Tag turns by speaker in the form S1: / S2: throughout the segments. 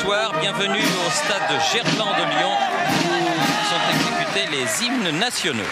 S1: soir. Bienvenue au stade de Gerland de Lyon où sont exécutés les hymnes nationaux.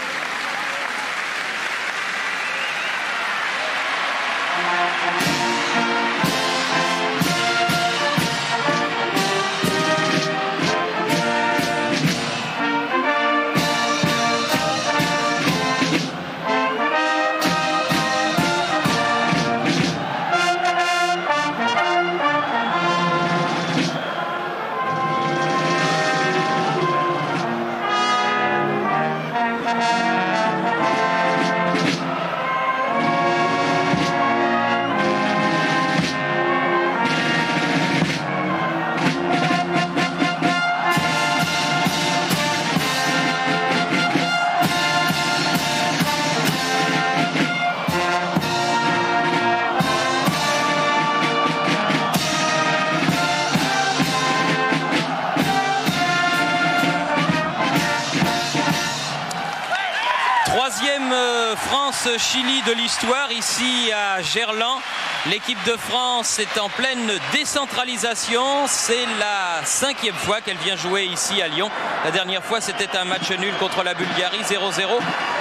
S1: Troisième France-Chili de l'histoire ici à Gerland. L'équipe de France est en pleine décentralisation. C'est la 5e fois qu'elle vient jouer ici à Lyon. La dernière fois, c'était un match nul contre la Bulgarie, 0-0.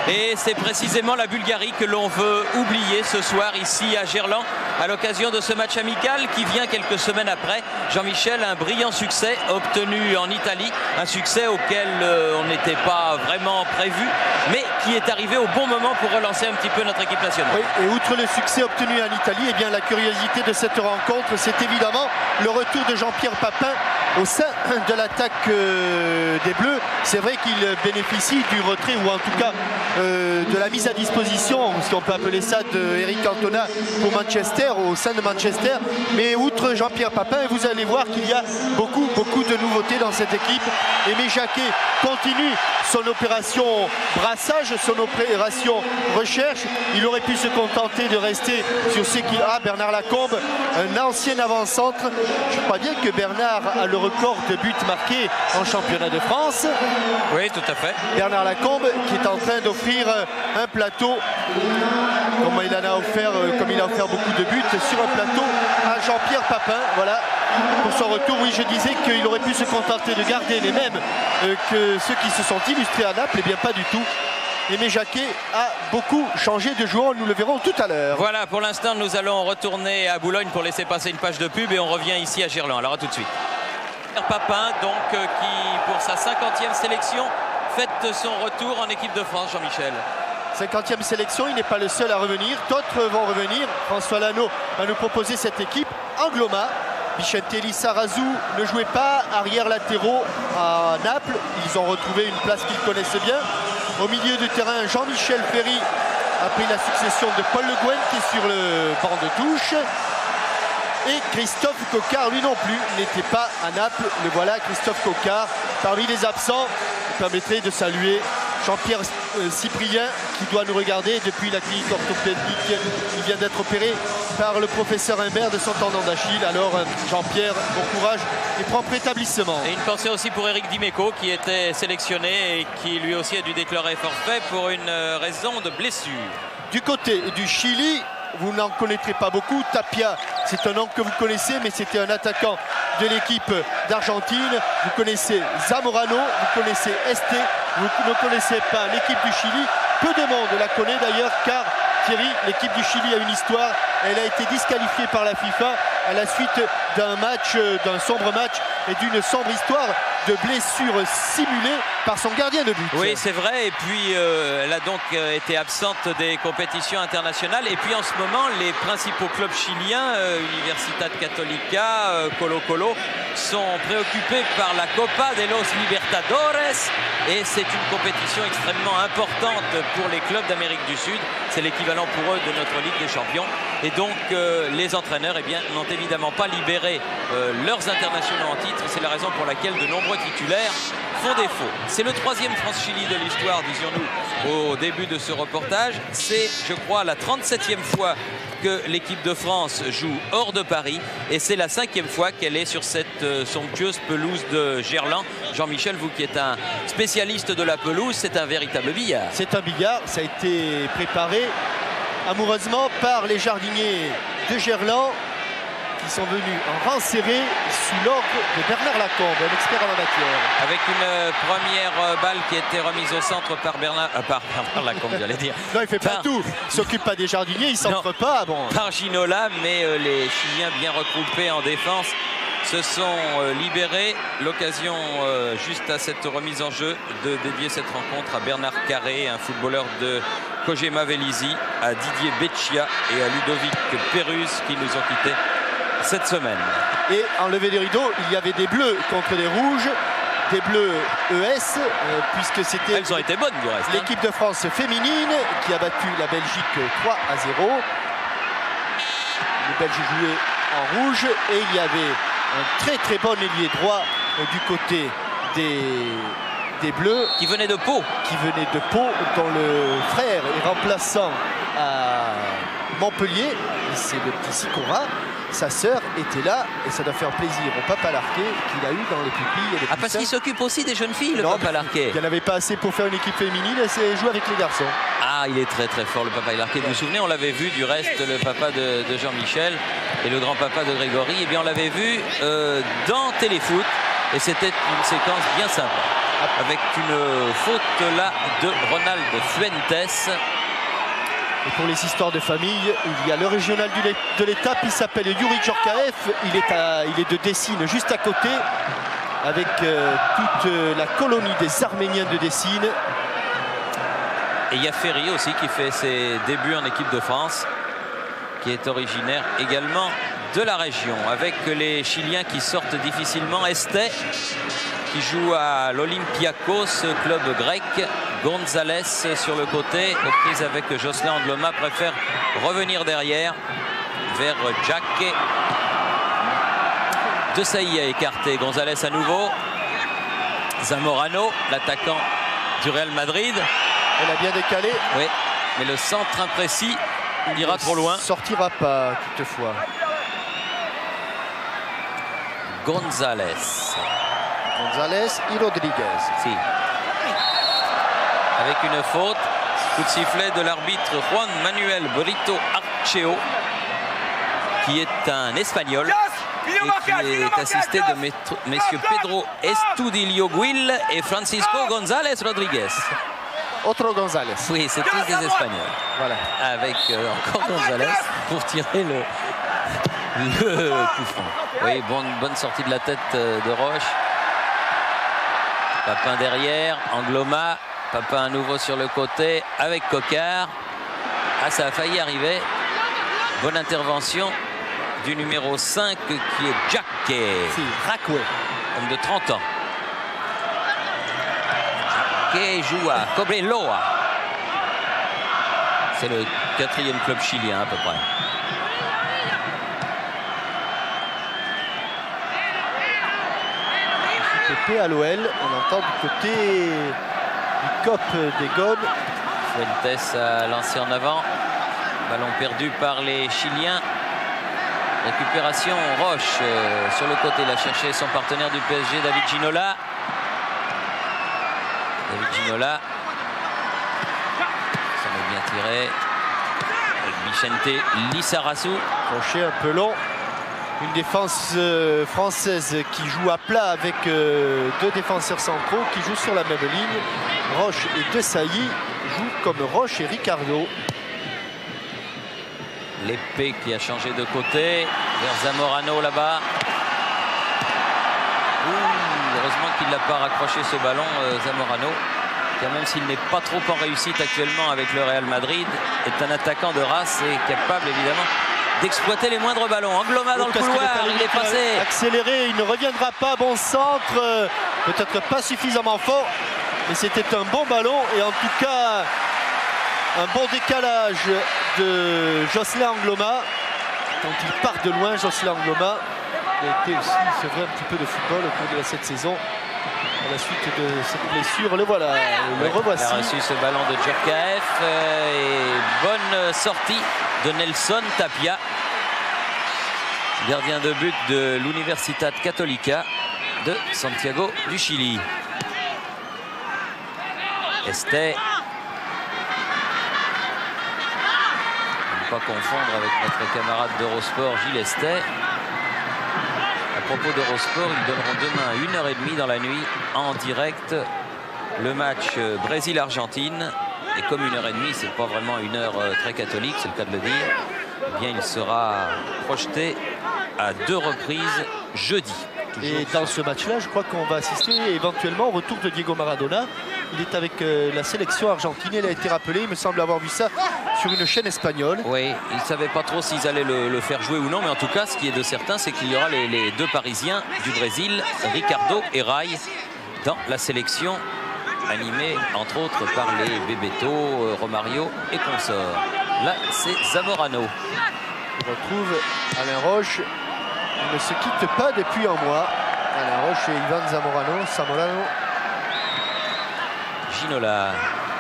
S1: Et c'est précisément la Bulgarie que l'on veut oublier ce soir ici à Gerland à l'occasion de ce match amical qui vient quelques semaines après. Jean-Michel, un brillant succès obtenu en Italie, un succès auquel on n'était pas vraiment prévu, mais qui est arrivé au bon moment pour relancer un petit peu notre équipe nationale.
S2: Oui, et outre le succès obtenu en Italie, eh bien, la curiosité de cette rencontre, c'est évidemment le retour de Jean-Pierre Papin au sein de l'attaque des Bleus. C'est vrai qu'il bénéficie du retrait, ou en tout cas de la mise à disposition, si on peut appeler ça, d'Eric Cantona pour Manchester, au sein de Manchester. Mais outre Jean-Pierre Papin, vous allez voir qu'il y a beaucoup de nouveautés dans cette équipe. Aimé Jacquet continue son opération brassage, son opération recherche. Il aurait pu se contenter de rester sur ce qu'il a. Bernard Lacombe, un ancien avant-centre. Je crois bien que Bernard a le record de buts marqués en championnat de France.
S1: Oui, tout à fait.
S2: Bernard Lacombe qui est en train d'offrir un plateau, comme il a offert beaucoup de buts, sur un plateau à Jean-Pierre Papin. Voilà, pour son retour. Oui, je disais qu'il aurait pu se contenter de garder les mêmes que ceux qui se sont illustrés à Naples. Eh bien, pas du tout. Aimé Jacquet a beaucoup changé de joueur, nous le verrons tout à l'heure.
S1: Voilà, pour l'instant, nous allons retourner à Boulogne pour laisser passer une page de pub et on revient ici à Gerland. Alors à tout de suite. Papin, donc, qui pour sa 50e sélection fête son retour en équipe de France, Jean-Michel.
S2: 50e sélection, il n'est pas le seul à revenir, d'autres vont revenir. François Lano va nous proposer cette équipe. Angloma, Bichentelli, Sarazu ne jouaient pas, arrière latéraux à Naples. Ils ont retrouvé une place qu'ils connaissaient bien. Au milieu de terrain, Jean-Michel Ferry a pris la succession de Paul Le Guen qui est sur le banc de touche. Et Christophe Coquard, lui non plus, n'était pas à Naples. Le voilà, Christophe Coquard, parmi les absents. Vous permettrez de saluer Jean-Pierre Cyprien qui doit nous regarder depuis la clinique orthopédique. Il vient d'être opéré par le professeur Imbert de son tendon d'Achille. Alors Jean-Pierre, bon courage et prompt rétablissement.
S1: Et une pensée aussi pour Eric Dimeco qui était sélectionné et qui lui aussi a dû déclarer forfait pour une raison de blessure.
S2: Du côté du Chili, vous n'en connaîtrez pas beaucoup. Tapia, c'est un nom que vous connaissez, mais c'était un attaquant de l'équipe d'Argentine. Vous connaissez Zamorano, vous connaissez Este, vous ne connaissez pas l'équipe du Chili. Peu de monde la connaît d'ailleurs, car Thierry, l'équipe du Chili a une histoire. Elle a été disqualifiée par la FIFA à la suite d'un match, d'un sombre match et d'une sombre histoire de blessures simulées par son gardien de but.
S1: Oui, c'est vrai. Et puis, elle a donc été absente des compétitions internationales. Et puis, en ce moment, les principaux clubs chiliens, Universidad Católica, Colo-Colo, sont préoccupés par la Copa de los Libertadores. Et c'est une compétition extrêmement importante pour les clubs d'Amérique du Sud. C'est l'équivalent pour eux de notre Ligue des Champions. Et donc, les entraîneurs n'ont évidemment pas libéré leurs internationaux en titre. C'est la raison pour laquelle de nombreux titulaires font défaut. C'est le 3e France-Chili de l'histoire, disions-nous, au début de ce reportage. C'est, je crois, la 37e fois que l'équipe de France joue hors de Paris. Et c'est la 5e fois qu'elle est sur cette somptueuse pelouse de Gerland. Jean-Michel, vous qui êtes un spécialiste de la pelouse, c'est un véritable billard.
S2: C'est un billard, ça a été préparé amoureusement par les jardiniers de Gerland. qui sont venus en rang serré sous l'ordre de Bernard Lacombe, un expert en la matière.
S1: Avec une première balle qui a été remise au centre par Bernard Lacombe, j'allais dire.
S2: Non, il fait pas tout. Il s'occupe pas des jardiniers, il centre pas. Bon.
S1: Par Ginola, mais les Chiliens bien regroupés en défense se sont libérés. L'occasion juste à cette remise en jeu de dédier cette rencontre à Bernard Carré, un footballeur de Kojima Vélizy, à Didier Beccia et à Ludovic Perruz qui nous ont quittés cette semaine.
S2: Et en levée des rideaux, il y avait des bleus contre des rouges, des bleus ES, puisque c'était...
S1: Elles ont été bonnes du reste.
S2: L'équipe de France féminine qui a battu la Belgique 3-0. Les Belges jouaient en rouge et il y avait un très très bon ailier droit du côté des Bleus.
S1: Qui venait de Pau.
S2: Dont le frère est remplaçant à Montpellier. C'est le petit Sicora. Sa sœur était là et ça doit faire plaisir au Papa Larquet qu'il a eu dans les pupilles. Et les
S1: parce qu'il s'occupe aussi des jeunes filles, le Papa Larquet.
S2: Il n'y en avait pas assez pour faire une équipe féminine et c'est jouer avec les garçons.
S1: Ah, il est très très fort le Papa Larquet. Vous vous souvenez, on l'avait vu du reste, le papa de Jean-Michel et le grand-papa de Grégory. Eh bien, on l'avait vu dans Téléfoot et c'était une séquence bien sympa. Avec une faute là de Ronald Fuentes.
S2: Et pour les histoires de famille, il y a le régional de l'étape, il s'appelle Yuri Djorkaeff, il est de Dessine, juste à côté, avec toute la colonie des Arméniens de Dessine.
S1: Et il y a Ferry aussi qui fait ses débuts en équipe de France, qui est originaire également de la région, avec les Chiliens qui sortent difficilement. Esté, qui joue à l'Olympiakos, club grec. Gonzalez sur le côté, aux prises avec Jocelyn Angloma, préfère revenir derrière vers Jack. De Sailly a écarté Gonzalez à nouveau. Zamorano, l'attaquant du Real Madrid.
S2: Elle a bien décalé.
S1: Oui, mais le centre imprécis ira trop loin.
S2: Sortira pas toutefois.
S1: Gonzalez
S2: et Rodriguez.
S1: Si. Avec une faute, coup de sifflet de l'arbitre Juan Manuel Brito Archeo, qui est un Espagnol et qui est assisté de messieurs Pedro Estudillo Guil et Francisco González Rodríguez.
S2: Autre González.
S1: Oui, c'est tous des Espagnols.
S2: Voilà.
S1: Avec encore González pour tirer le coup franc. Oui, bonne sortie de la tête de Roche. Papin derrière, Angloma. Papin à nouveau sur le côté avec Coquard. Ah, ça a failli arriver. Bonne intervention du numéro 5 qui est Jacquet.
S2: Racouet.
S1: Homme de 30 ans. Jacquet joue à Cobreloa. C'est le 4e club chilien à peu près.
S2: Pépé à l'OL, on entend du côté du COP des Gones.
S1: Fuentes a lancé en avant. Ballon perdu par les Chiliens. Récupération Roche sur le côté. Il a cherché son partenaire du PSG, David Ginola. David Ginola. Ça m'a bien tiré. Avec Vicente Lissarazu.
S2: Crochet un peu long. Une défense française qui joue à plat avec deux défenseurs centraux qui jouent sur la même ligne. Roche et De Sailly jouent comme Roche et Ricardo.
S1: L'épée qui a changé de côté vers Zamorano là-bas. Heureusement qu'il n'a pas raccroché ce ballon, Zamorano, car même s'il n'est pas trop en réussite actuellement avec le Real Madrid, est un attaquant de race et capable évidemment d'exploiter les moindres ballons. Angloma dans le couloir, il est passé.
S2: Accéléré, il ne reviendra pas. Bon centre, peut-être pas suffisamment fort, mais c'était un bon ballon et en tout cas un bon décalage de Jocelyn Angloma. Quand il part de loin, Jocelyn Angloma a été aussi sevré un petit peu de football au cours de cette saison. À la suite de cette blessure, le voilà, le revoici.
S1: Il a reçu ce ballon de Djorkaeff et bonne sortie de Nelson Tapia, gardien de but de l'Universidad Católica de Santiago du Chili. Esté. Ne pas confondre avec notre camarade d'Eurosport Gilles Esté. propos d'Eurosport, ils donneront demain 1h30 dans la nuit en direct le match Brésil-Argentine. Et comme 1h30, c'est pas vraiment une heure très catholique, c'est le cas de le dire, eh bien il sera projeté à 2 reprises jeudi.
S2: Et dans ce match-là, je crois qu'on va assister éventuellement au retour de Diego Maradona. Il est avec la sélection argentine, il a été rappelé, il me semble avoir vu ça sur une chaîne espagnole.
S1: Oui, ils ne savaient pas trop s'ils allaient le faire jouer ou non, mais en tout cas, ce qui est de certain, c'est qu'il y aura les 2 Parisiens du Brésil, Ricardo et Rai, dans la sélection animée, entre autres, par les Bebeto, Romario et consorts. Là, c'est Zamorano.
S2: On retrouve Alain Roche. Il ne se quitte pas depuis un mois. Alain Roche et Ivan Zamorano.
S1: Ginola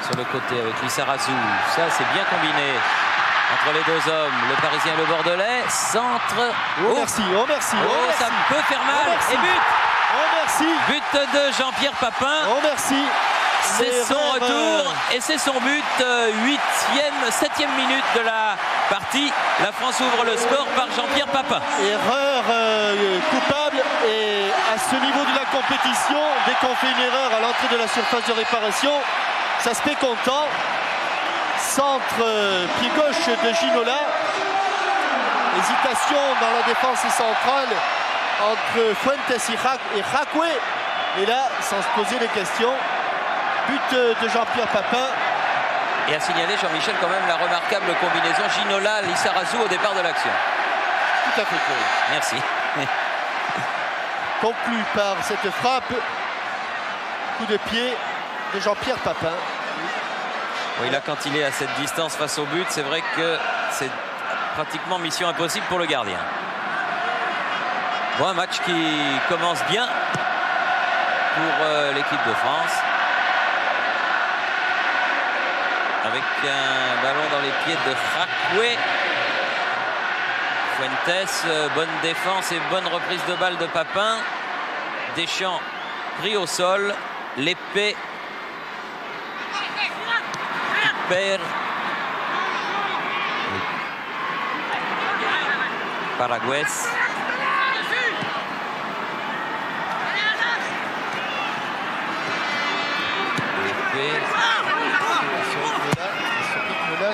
S1: sur le côté avec Lissarazu. Ça, c'est bien combiné entre les 2 hommes. Le Parisien et le Bordelais. Centre.
S2: Oh, merci, oh merci.
S1: Oh,
S2: oh,
S1: ça
S2: merci.
S1: peut faire mal.
S2: Oh, merci.
S1: Et but.
S2: Oh merci.
S1: But de Jean-Pierre Papin.
S2: Oh merci.
S1: C'est son retour et c'est son but. 7e minute de la partie. La France ouvre le score par Jean-Pierre Papin.
S2: Erreur coupable, et à ce niveau de la compétition, dès qu'on fait une erreur à l'entrée de la surface de réparation, ça se fait content. Centre pied gauche de Ginola. Hésitation dans la défense centrale entre Fuentes et Jacque. Et là, sans se poser de questions, but de Jean-Pierre Papin.
S1: Et à signaler, Jean-Michel, quand même la remarquable combinaison Ginola-Lissarazu au départ de l'action.
S2: Tout à fait cool.
S1: Merci.
S2: Conclu par cette frappe, coup de pied de Jean-Pierre Papin.
S1: Oui, là, quand il est à cette distance face au but, c'est vrai que c'est pratiquement mission impossible pour le gardien. Bon, un match qui commence bien pour l'équipe de France. Avec un ballon dans les pieds de Jacque. Fuentes, bonne défense et bonne reprise de balle de Papin. Deschamps pris au sol. L'épée perd. Paragüez. L'épée.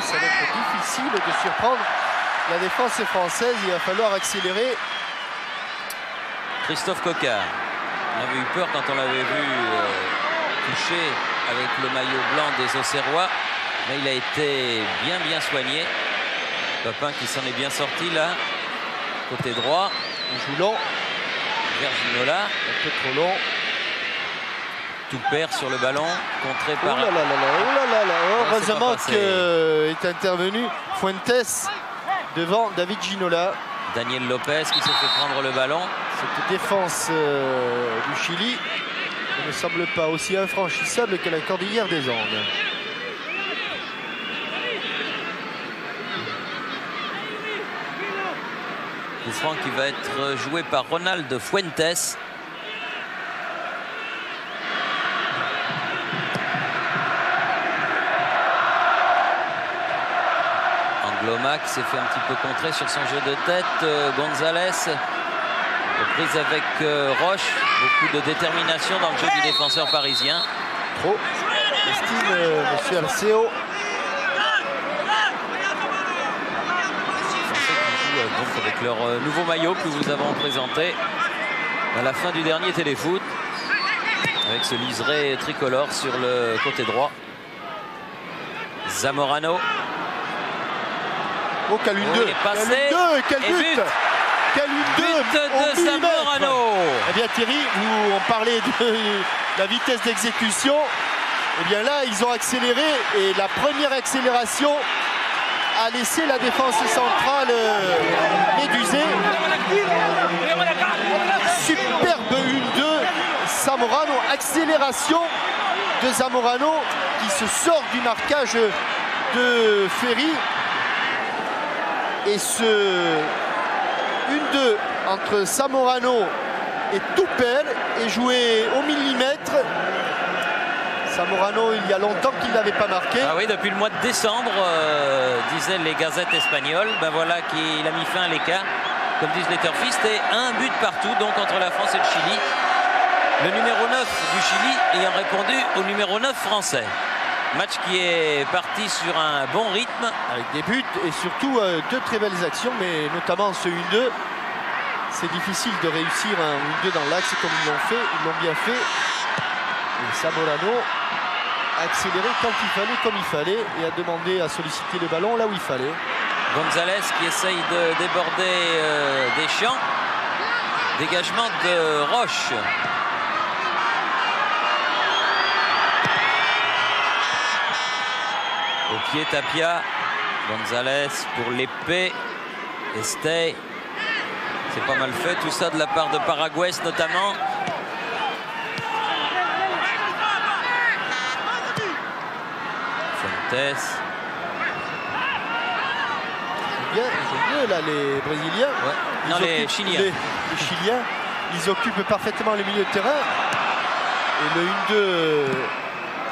S2: Ça va être difficile de surprendre la défense française. Il va falloir accélérer.
S1: Christophe Coquard. On avait eu peur quand on l'avait vu toucher avec le maillot blanc des Auxerrois. Mais il a été bien soigné. Papin qui s'en est bien sorti là. Côté droit.
S2: Il joue long.
S1: Vers Ginola.
S2: Un peu trop long.
S1: Tout perd sur le ballon, contré par...
S2: Oh là là là là, oh là là là. Heureusement qu'est intervenu Fuentes devant David Ginola.
S1: Daniel Lopez qui se fait prendre le ballon.
S2: Cette défense du Chili ne me semble pas aussi infranchissable que la cordillère des Andes.
S1: Coup franc qui va être joué par Ronald Fuentes. Lomac s'est fait un petit peu contrer sur son jeu de tête. Gonzalez, reprise avec Roche. Beaucoup de détermination dans le jeu du défenseur parisien.
S2: Trop, estime monsieur Alceo.
S1: Qui joue donc avec leur nouveau maillot que nous avons présenté à la fin du dernier téléfoot. Avec ce liseré tricolore sur le côté droit. Zamorano.
S2: Oh, quelle une 2, quel but, quel but
S1: de Zamorano.
S2: Eh bien Thierry, on parlait de la vitesse d'exécution. Eh bien là, ils ont accéléré et la première accélération a laissé la défense centrale médusée. Superbe 1-2, Zamorano, accélération de Zamorano qui se sort du marquage de Ferry. Et ce 1-2 entre Zamorano et Toupel est joué au millimètre. Zamorano, il y a longtemps qu'il n'avait pas marqué.
S1: Ah oui, depuis le mois de décembre, disaient les gazettes espagnoles. Ben voilà qu'il a mis fin à l'écart. comme disent les turfistes, et un but partout donc entre la France et le Chili. Le numéro 9 du Chili ayant répondu au numéro 9 français. Match qui est parti sur un bon rythme.
S2: Avec des buts et surtout deux très belles actions, mais notamment ce 1-2. C'est difficile de réussir un 1-2 dans l'axe comme ils l'ont fait. Ils l'ont bien fait. Et Zamorano a accéléré quand il fallait, comme il fallait, et a demandé à solliciter le ballon là où il fallait.
S1: Gonzalez qui essaye de déborder Deschamps. Dégagement de Roche. Au pied Tapia. Gonzalez pour l'épée. Estey. C'est pas mal fait tout ça de la part de Paraguès notamment. Fuentes.
S2: Ils jouent bien là les Brésiliens.
S1: Ouais. Non, les Chiliens.
S2: Les Chiliens, ils occupent parfaitement le milieu de terrain. Et le 1-2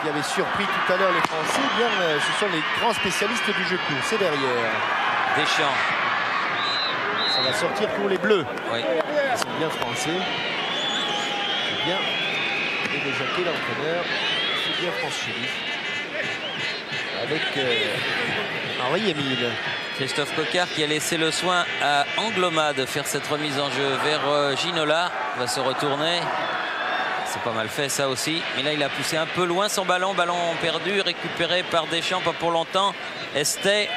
S2: qui avait surpris tout à l'heure les Français, bien, ce sont les grands spécialistes du jeu court. C'est derrière.
S1: Deschamps.
S2: Ça va sortir pour les Bleus.
S1: Oui.
S2: Ils sont bien français. C'est bien. Et de Jacquet, l'entraîneur. C'est bien France-Chili. Avec Henri-Émile.
S1: Christophe Coquard qui a laissé le soin à Angloma de faire cette remise en jeu vers Ginola. Va se retourner. C'est pas mal fait ça aussi. Mais là il a poussé un peu loin son ballon. Ballon perdu, récupéré par Deschamps, pas pour longtemps. Estey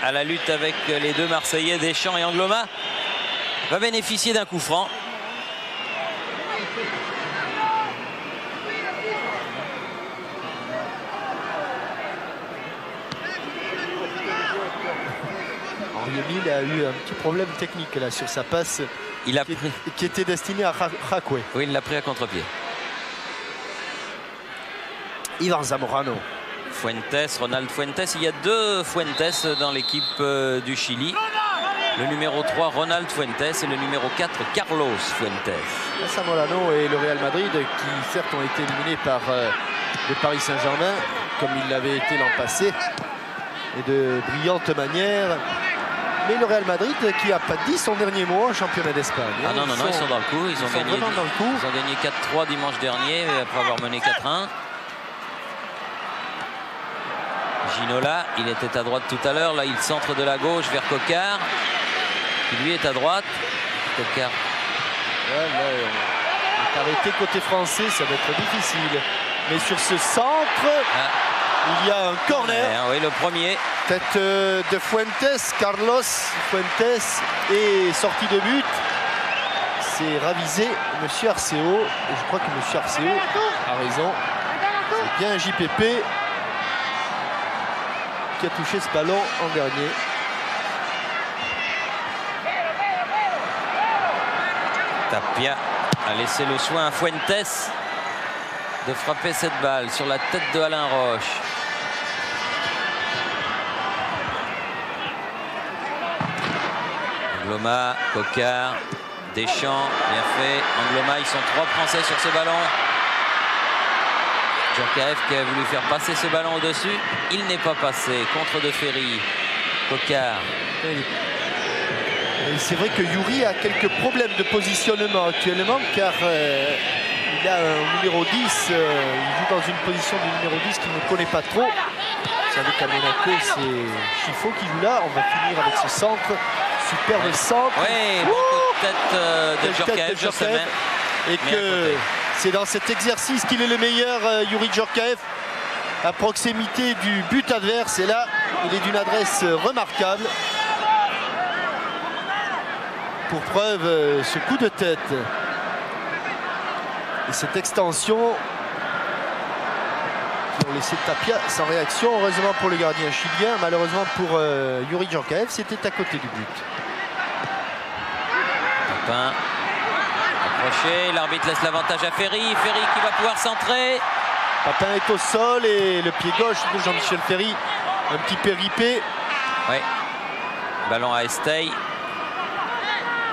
S1: à la lutte avec les deux Marseillais, Deschamps et Angloma. Va bénéficier d'un coup franc.
S2: Henri-Émile a eu un petit problème technique là sur sa passe qui était destinée à Jacquet.
S1: Oui, il l'a pris à contre-pied.
S2: Ivan Zamorano.
S1: Fuentes, Ronald Fuentes. Il y a deux Fuentes dans l'équipe du Chili. Le numéro 3, Ronald Fuentes, et le numéro 4, Carlos Fuentes.
S2: Zamorano et le Real Madrid qui certes ont été éliminés par le Paris Saint-Germain comme il l'avait été l'an passé et de brillante manière. Mais le Real Madrid qui n'a pas dit son dernier mot en championnat d'Espagne.
S1: Ah non, ils sont dans le coup. Ils ont gagné 4-3 dimanche dernier après avoir mené 4-1. Ginola, il était à droite tout à l'heure. Là, il centre de la gauche vers Coquard, qui lui est à droite. Coquard.
S2: Ouais, là, arrêté côté français, ça va être difficile. Mais sur ce centre, il y a un corner.
S1: Oui, le premier.
S2: Tête de Fuentes, Carlos Fuentes, et sortie de but. C'est ravisé, Monsieur Arceo. Et je crois que Monsieur Arceo a raison. C'est bien JPP qui a touché ce ballon en dernier.
S1: Tapia a laissé le soin à Fuentes de frapper cette balle sur la tête de Alain Roche. Angloma, Coquard, Deschamps, bien fait. Angloma, ils sont 3 Français sur ce ballon. Djorkaeff qui a voulu faire passer ce ballon au-dessus. Il n'est pas passé. Contre de Ferry. Coquard.
S2: C'est vrai que Youri a quelques problèmes de positionnement actuellement car il a un numéro 10. Il joue dans une position du numéro 10 qu'il ne connaît pas trop. Vous savez qu'à Monaco, c'est Chifo qui joue là. On va finir avec ce centre. Superbe centre.
S1: Oui, tête de Djorkaeff, je sais.
S2: Et que c'est dans cet exercice qu'il est le meilleur, Youri Djorkaeff, à proximité du but adverse. Et là, il est d'une adresse remarquable. Pour preuve, ce coup de tête et cette extension qui ont laissé Tapia sans réaction. Heureusement pour le gardien chilien, malheureusement pour Youri Djorkaeff, c'était à côté du but.
S1: Papin approché, l'arbitre laisse l'avantage à Ferry. Ferry qui va pouvoir centrer.
S2: Papin est au sol et le pied gauche de Jean-Michel Ferry, un petit péripé.
S1: Oui. Ballon à Estey.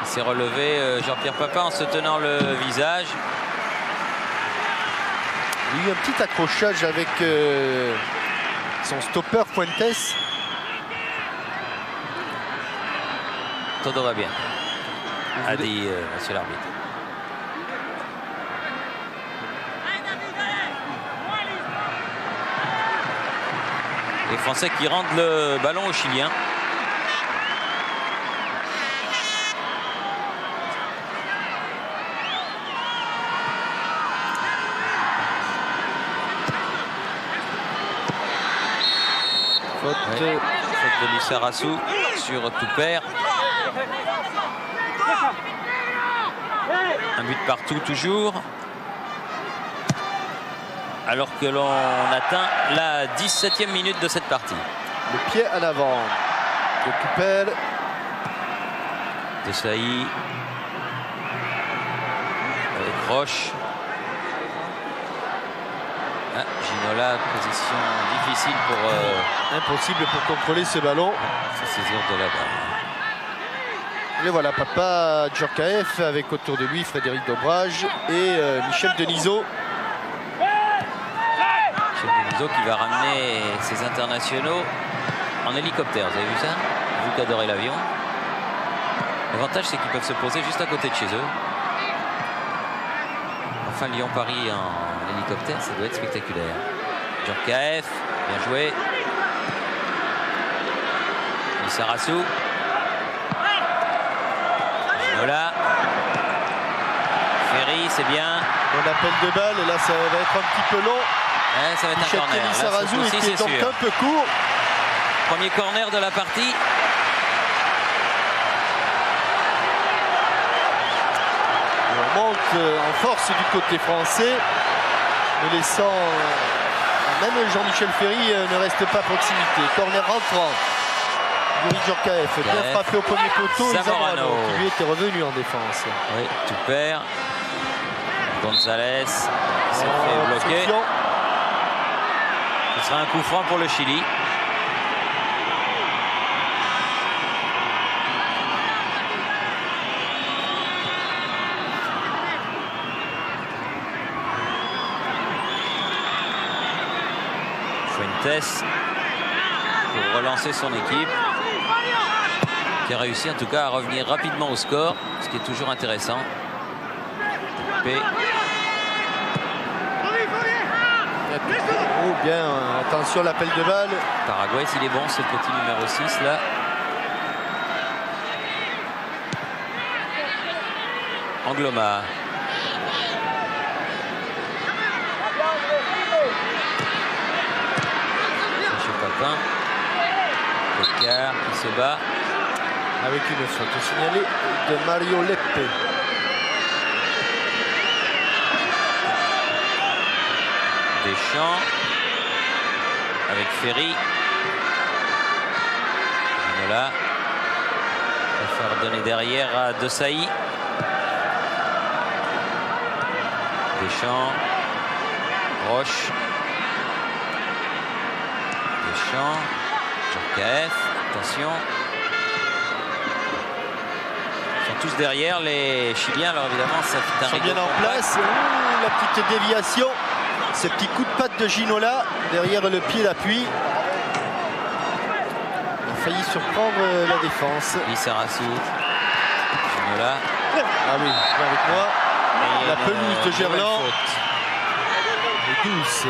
S1: Il s'est relevé Jean-Pierre Papin en se tenant le visage.
S2: Il y a eu un petit accrochage avec son stopper Fuentes.
S1: todo va bien, a dit monsieur l'arbitre. Les Français qui rendent le ballon aux Chiliens. Faute de Lissarazu sur Toupert. Un but partout toujours. Alors que l'on atteint la 17e minute de cette partie.
S2: Le pied en avant de Toupert.
S1: De Sailly. Avec Roche. Ah, Ginola, position difficile pour...
S2: Impossible pour contrôler ce ballon.
S1: Se saisir de la balle.
S2: Et voilà, Papa Djorkaeff avec autour de lui Frédéric Dobrage et Michel Denisot.
S1: Michel Denisot qui va ramener ses internationaux en hélicoptère. Vous avez vu ça? Vous qui adorez l'avion. L'avantage, c'est qu'ils peuvent se poser juste à côté de chez eux. Enfin, Lyon-Paris en hélicoptère, ça doit être spectaculaire. Djorkaeff, bien joué. Lissarazu. Ginola. Ferry, c'est bien.
S2: Bon appel de balle, et là ça va être un petit peu long.
S1: Ouais, ça va être
S2: Michel
S1: un corner.
S2: Lissarazu était donc
S1: sûr.
S2: un peu court.
S1: Premier corner de la partie.
S2: On monte en force du côté français, ne laissant même Jean-Michel Ferry ne reste pas à proximité. Corner rentrant. Yuri Djorkaeff bien frappé au premier poteau.
S1: Zamorano
S2: qui lui était revenu en défense.
S1: Oui, Toupert. Gonzalez qui s'est fait bloquer. Ce sera un coup franc pour le Chili. Fuentes pour relancer son équipe, qui a réussi en tout cas à revenir rapidement au score, ce qui est toujours intéressant.
S2: Oh bien, attention l'appel de balle.
S1: Paraguay, s'il est bon, ce petit numéro 6 là. Angloma. Papin. Oscar qui se bat.
S2: Avec une faute signalée de Mario Leppe.
S1: Deschamps avec Ferry. Ginola préfère donner derrière à De Sailly. Deschamps. Roche. Deschamps. Djorkaeff. Attention. Ils sont tous derrière les Chiliens. Alors évidemment, ça fait un
S2: rideau. Ils sont bien en place. Ouh, la petite déviation. Ce petit coup de patte de Ginola derrière le pied d'appui. Il a failli surprendre la défense.
S1: Lissarazu. Ginola.
S2: Ah oui, avec moi. La pelouse de Gerland. Et douce.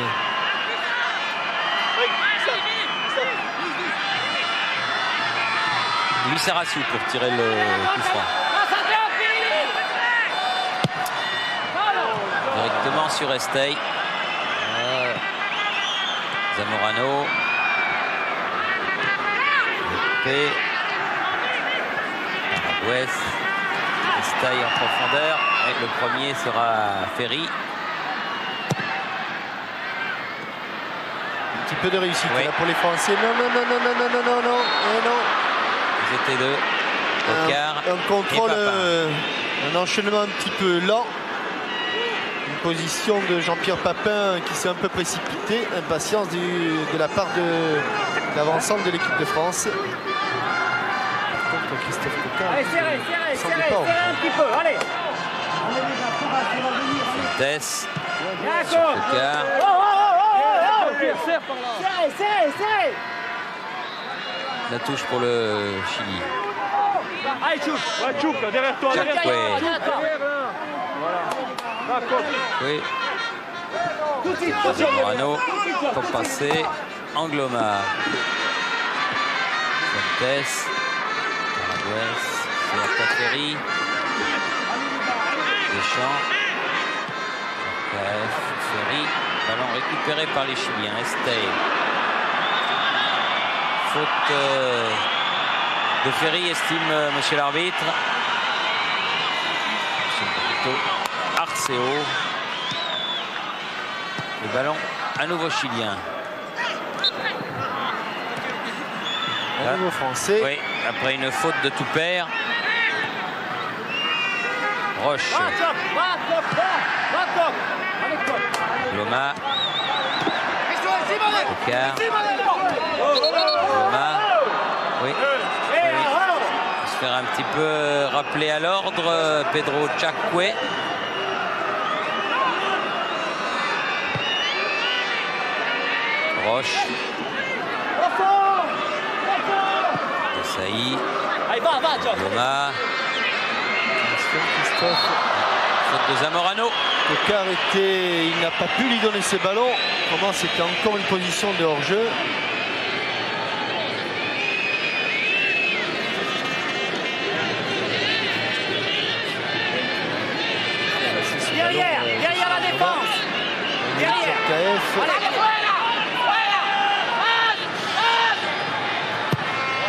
S1: Lissarazu pour tirer le coup franc. Directement sur Estey. Zamorano. Lepe. West. Estey en profondeur. Et le premier sera Ferry.
S2: Un petit peu de réussite là pour les Français. Non.
S1: Ils étaient deux.
S2: Un contrôle, un enchaînement un petit peu lent. Une position de Jean-Pierre Papin qui s'est un peu précipité. Impatience de la part de l'avancante de l'équipe de France. Par contre, Christophe Coquard.
S3: Allez, serrez un petit peu, allez.
S1: Tess. Coquard.
S3: Serrez.
S1: La touche pour le Chili.
S3: Allez, Chouk, derrière toi, derrière toi.
S1: Oui. Zamorano pour passer. Angloma. Fuentes. Paraguès. Ferry. Deschamps. KF. Ferry. Ballon récupéré par les Chiliens. Estey. Faute de Ferry, estime monsieur l'arbitre. Arceo. Le ballon à nouveau chilien.
S2: À nouveau français.
S1: Oui, après une faute de tout père. Roche. Loma. Ocard. Loma. Oui. Se faire un petit peu rappeler à l'ordre. Pedro Chakwe. Roche. Desailly. Loma.
S2: Christophe.
S1: Faute de Zamorano.
S2: Ocard il n'a pas pu lui donner ses ballons. Comment c'était encore une position de hors-jeu.
S3: Derrière la défense. Derrière.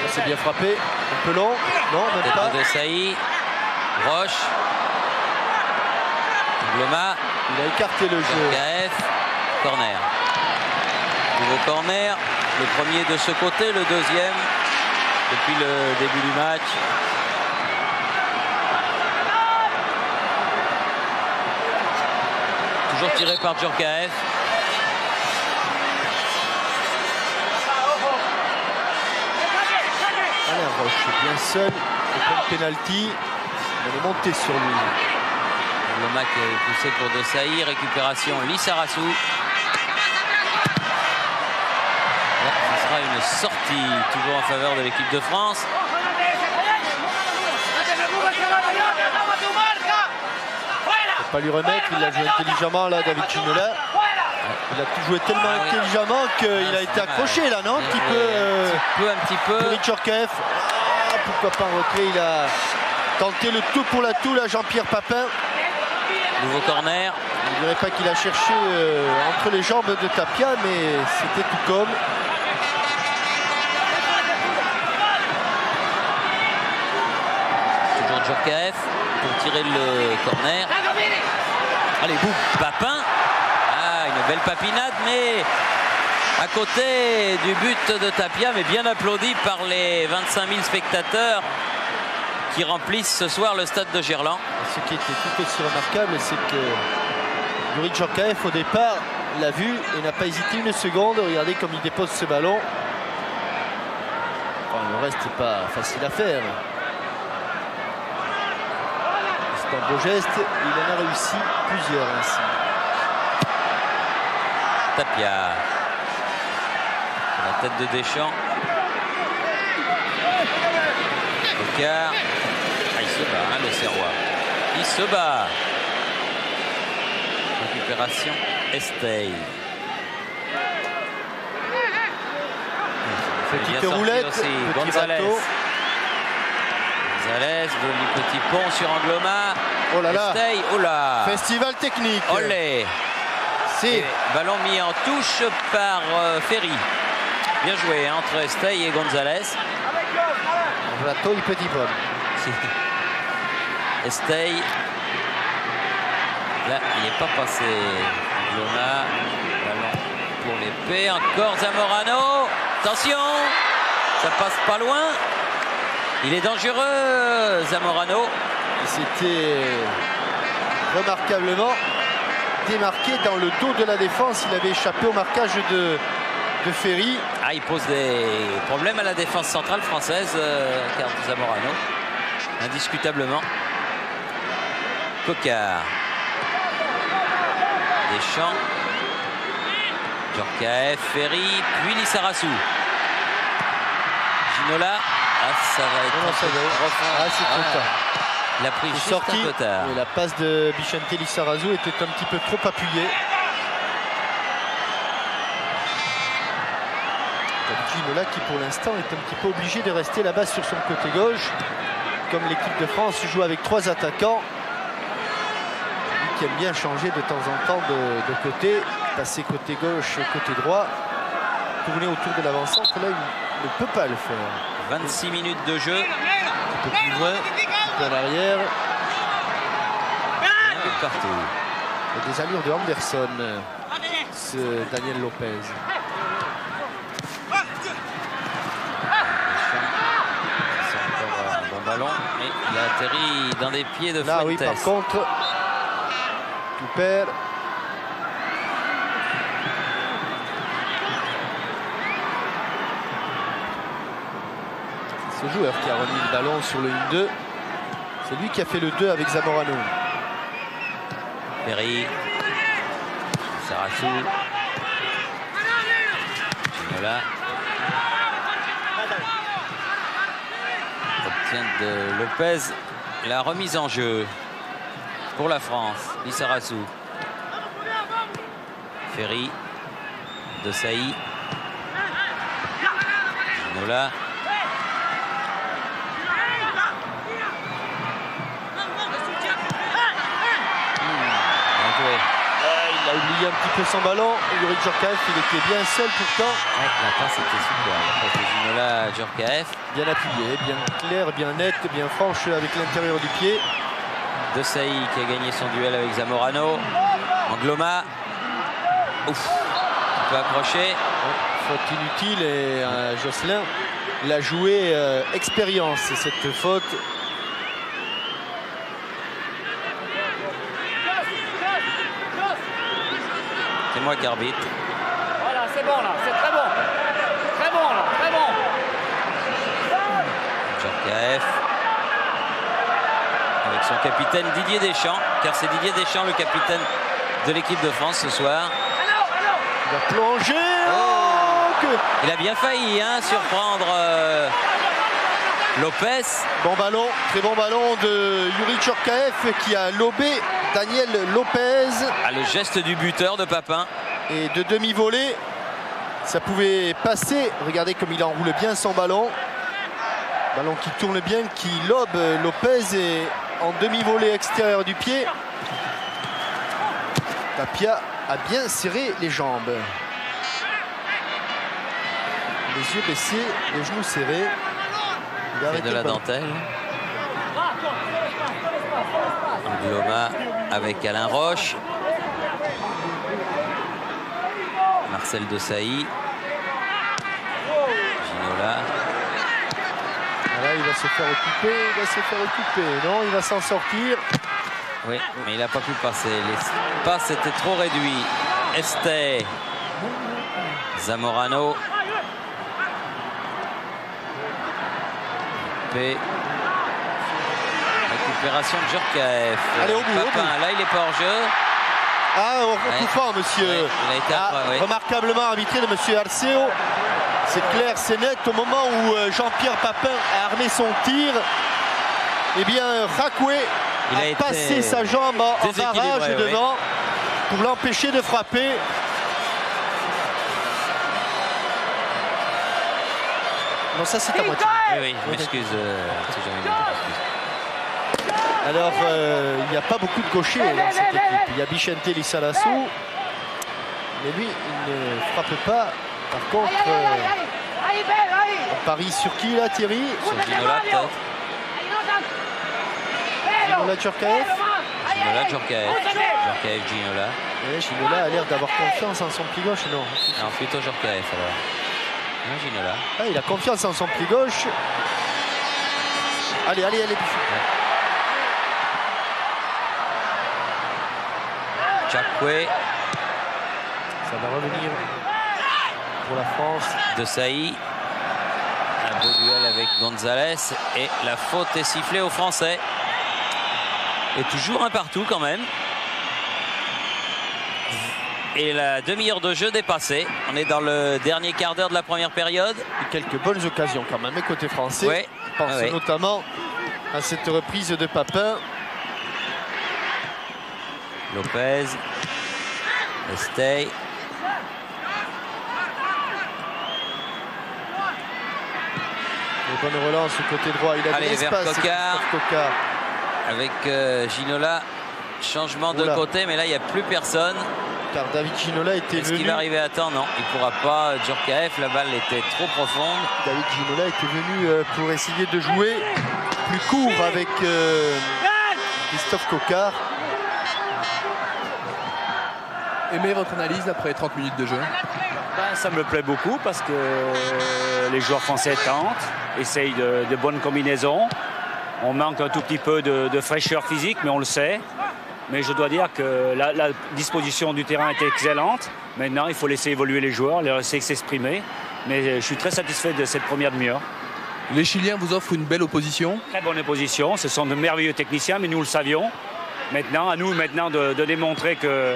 S2: C'est bien frappé. Un peu long. Non, même pas.
S1: De Saï. Roche. Loma.
S2: Il a écarté le jeu.
S1: KF. Corner. Nouveau corner. Le premier de ce côté, le deuxième depuis le début du match. Toujours tiré par Djorkaeff.
S2: Alain Roche est bien seul. Le point de pénalty. Il va monter sur lui.
S1: Loma qui est poussé pour De Saï. Récupération Lissarassou. Là, ce sera une sortie toujours en faveur de l'équipe de France.
S2: Il ne faut pas lui remettre. Il a joué intelligemment là, David Ginola. Il a tout joué tellement intelligemment qu'il a été accroché là, non? Un petit peu. Yuri Djorkaeff. Pourquoi pas en retrait? Il a tenté le tout pour la tout là, Jean-Pierre Papin.
S1: Nouveau corner.
S2: Je ne dirais pas qu'il a cherché entre les jambes de Tapia, mais c'était tout comme.
S1: Toujours Djorkaeff pour tirer le corner. Allez, boum, Papin. Ah, une belle papinade, mais à côté du but de Tapia, mais bien applaudi par les 25 000 spectateurs qui remplissent ce soir le stade de Gerland.
S2: Ce qui était tout aussi remarquable, c'est que Yuri Djorkaeff, au départ, l'a vu et n'a pas hésité une seconde. Regardez comme il dépose ce ballon. Enfin, le reste n'est pas facile à faire. C'est un beau geste. Il en a réussi plusieurs ainsi.
S1: Tapia. La tête de Deschamps. Ocard. Ah, il se bat, hein, le Serrois. Il se bat. Récupération Estey.
S2: Petite roulette.
S1: Aussi. Gonzalez. Gonzalez, joli petit pont sur Angloma.
S2: Oh là là.
S1: Estey, oh là.
S2: Festival technique.
S1: Olé.
S2: C'est
S1: ballon mis en touche par Ferry. Bien joué hein, entre Estey et Gonzalez.
S2: un plateau du petit pomme.
S1: Estey. Là, il n'est pas passé. Loma, ballon pour l'épée. Encore Zamorano. Attention, ça passe pas loin. Il est dangereux, Zamorano.
S2: C'était remarquablement démarqué dans le dos de la défense. Il avait échappé au marquage de Ferry.
S1: Ah, il pose des problèmes à la défense centrale française, car Zamorano, indiscutablement. Cocard. Deschamps. Djorkaeff, Ferry, puis Lissarassou. Ginola. ça va être profond.
S2: Ah, c'est trop tard.
S1: Il a pris juste
S2: sorti,
S1: un peu tard.
S2: et la passe de Bichente Lizarazu était un petit peu trop appuyée. Ginola qui pour l'instant est un petit peu obligé de rester là-bas sur son côté gauche. Comme l'équipe de France joue avec 3 attaquants. Lui qui aime bien changer de temps en temps de côté. Passer côté gauche, côté droit. Tourner autour de l'avant-centre, là il ne peut pas le faire.
S1: 26 minutes de jeu.
S2: Un peu plus loin, un peu à l'arrière.
S1: Partout.
S2: Il a des allures de Anderson, ce Daniel Lopez.
S1: C'est encore un bon ballon, mais il a atterri dans des pieds de
S2: Là,
S1: Fuentes.
S2: oui, par contre, tout perd. Ce joueur qui a remis le ballon sur le 1-2, c'est lui qui a fait le 2 avec Zamorano.
S1: Ferry, Sarassou, Ginola obtient de Lopez la remise en jeu pour la France. Lizarazu, Ferry, De Sailly, Ginola.
S2: Il a oublié un petit peu son ballon. Yuri Djorkaeff, il était bien seul pourtant.
S1: Ouais, la passe était super. La passe de Ginola à Djorkaeff.
S2: Bien appuyé, bien clair, bien net, bien franche avec l'intérieur du pied.
S1: De Sailly qui a gagné son duel avec Zamorano. Angloma. Ouf. Un peu accroché.
S2: Faute inutile et Josselin l'a joué expérience, cette faute.
S1: C'est moi qui arbitre.
S3: Voilà, c'est bon là, c'est très bon. Très bon là, très bon.
S1: Djorkaeff. Avec son capitaine Didier Deschamps, car c'est Didier Deschamps le capitaine de l'équipe de France ce soir.
S2: Il va plonger.
S1: Il a bien failli surprendre Lopez.
S2: Bon ballon, très bon ballon de Yuri Djorkaeff qui a lobé Daniel Lopez.
S1: Ah, le geste du buteur de Papin.
S2: Et de demi-volée, ça pouvait passer. Regardez comme il enroule bien son ballon. Ballon qui tourne bien, qui lobe Lopez et en demi-volée extérieure du pied. Tapia a bien serré les jambes. Les yeux baissés, les genoux serrés.
S1: C'est de la dentelle. Angloma avec Alain Roche. Marcel De Sailly. Ginola.
S2: Voilà, il va se faire occuper, Non, il va s'en sortir.
S1: Oui, mais il n'a pas pu passer. L'espace était trop réduit. Este. Zamorano. Récupération de Djorkaeff.
S2: Allez, au bout,
S1: Papin, là il est pas hors jeu.
S2: Ah, au coup franc, monsieur.
S1: Ouais, il a été
S2: remarquablement arbitré de monsieur Arceo. C'est clair, c'est net. Au moment où Jean-Pierre Papin a armé son tir, eh bien, Rakoué a passé sa jambe en barrage devant pour l'empêcher de frapper. Non, ça c'est à moitié.
S1: Oui, je m'excuse.
S2: Alors, il n'y a pas beaucoup de gauchers dans cette équipe. Il y a Bichente Lizarazu, mais lui, il ne frappe pas. Par contre, on parie sur qui là, Thierry?
S1: Sur Ginola, peut-être.
S2: Ginola Djorkaeff.
S1: Ginola Djorkaeff. Djorkaeff, Ginola.
S2: Ginola a l'air d'avoir confiance en son pied gauche, non?
S1: Alors plutôt Djorkaeff alors. Non, Ginola.
S2: Ah, il a confiance en son pied gauche. Allez,
S1: Chakwe.
S2: Ça va revenir pour la France.
S1: De Sailly. Un beau duel avec Gonzalez. Et la faute est sifflée aux Français. Et toujours un partout quand même. Et la demi-heure de jeu dépassée. On est dans le dernier quart d'heure de la première période.
S2: Et quelques bonnes occasions quand même, côté français.
S1: Ouais.
S2: Je pense notamment à cette reprise de Papin.
S1: Lopez. Estey.
S2: Bonne relance côté droit. Il a de l'espace.
S1: Coquard. Avec Ginola. Changement de côté, mais là, il n'y a plus personne.
S2: Car David Ginola était venu.
S1: Est-ce qu'il va arriver à temps? Non, il ne pourra pas. Djorkaeff, la balle était trop profonde.
S2: David Ginola était venu pour essayer de jouer plus court avec Christophe Coquard.
S4: Aimez votre analyse après 30 minutes de jeu?
S3: Ça me plaît beaucoup parce que les joueurs français tentent, essayent de bonnes combinaisons. On manque un tout petit peu de fraîcheur physique, mais on le sait. Mais je dois dire que la disposition du terrain était excellente. Maintenant, il faut laisser évoluer les joueurs, les laisser s'exprimer. Mais je suis très satisfait de cette première demi-heure.
S4: Les Chiliens vous offrent une belle opposition.
S3: Très bonne opposition. Ce sont de merveilleux techniciens, mais nous le savions. Maintenant, à nous de démontrer que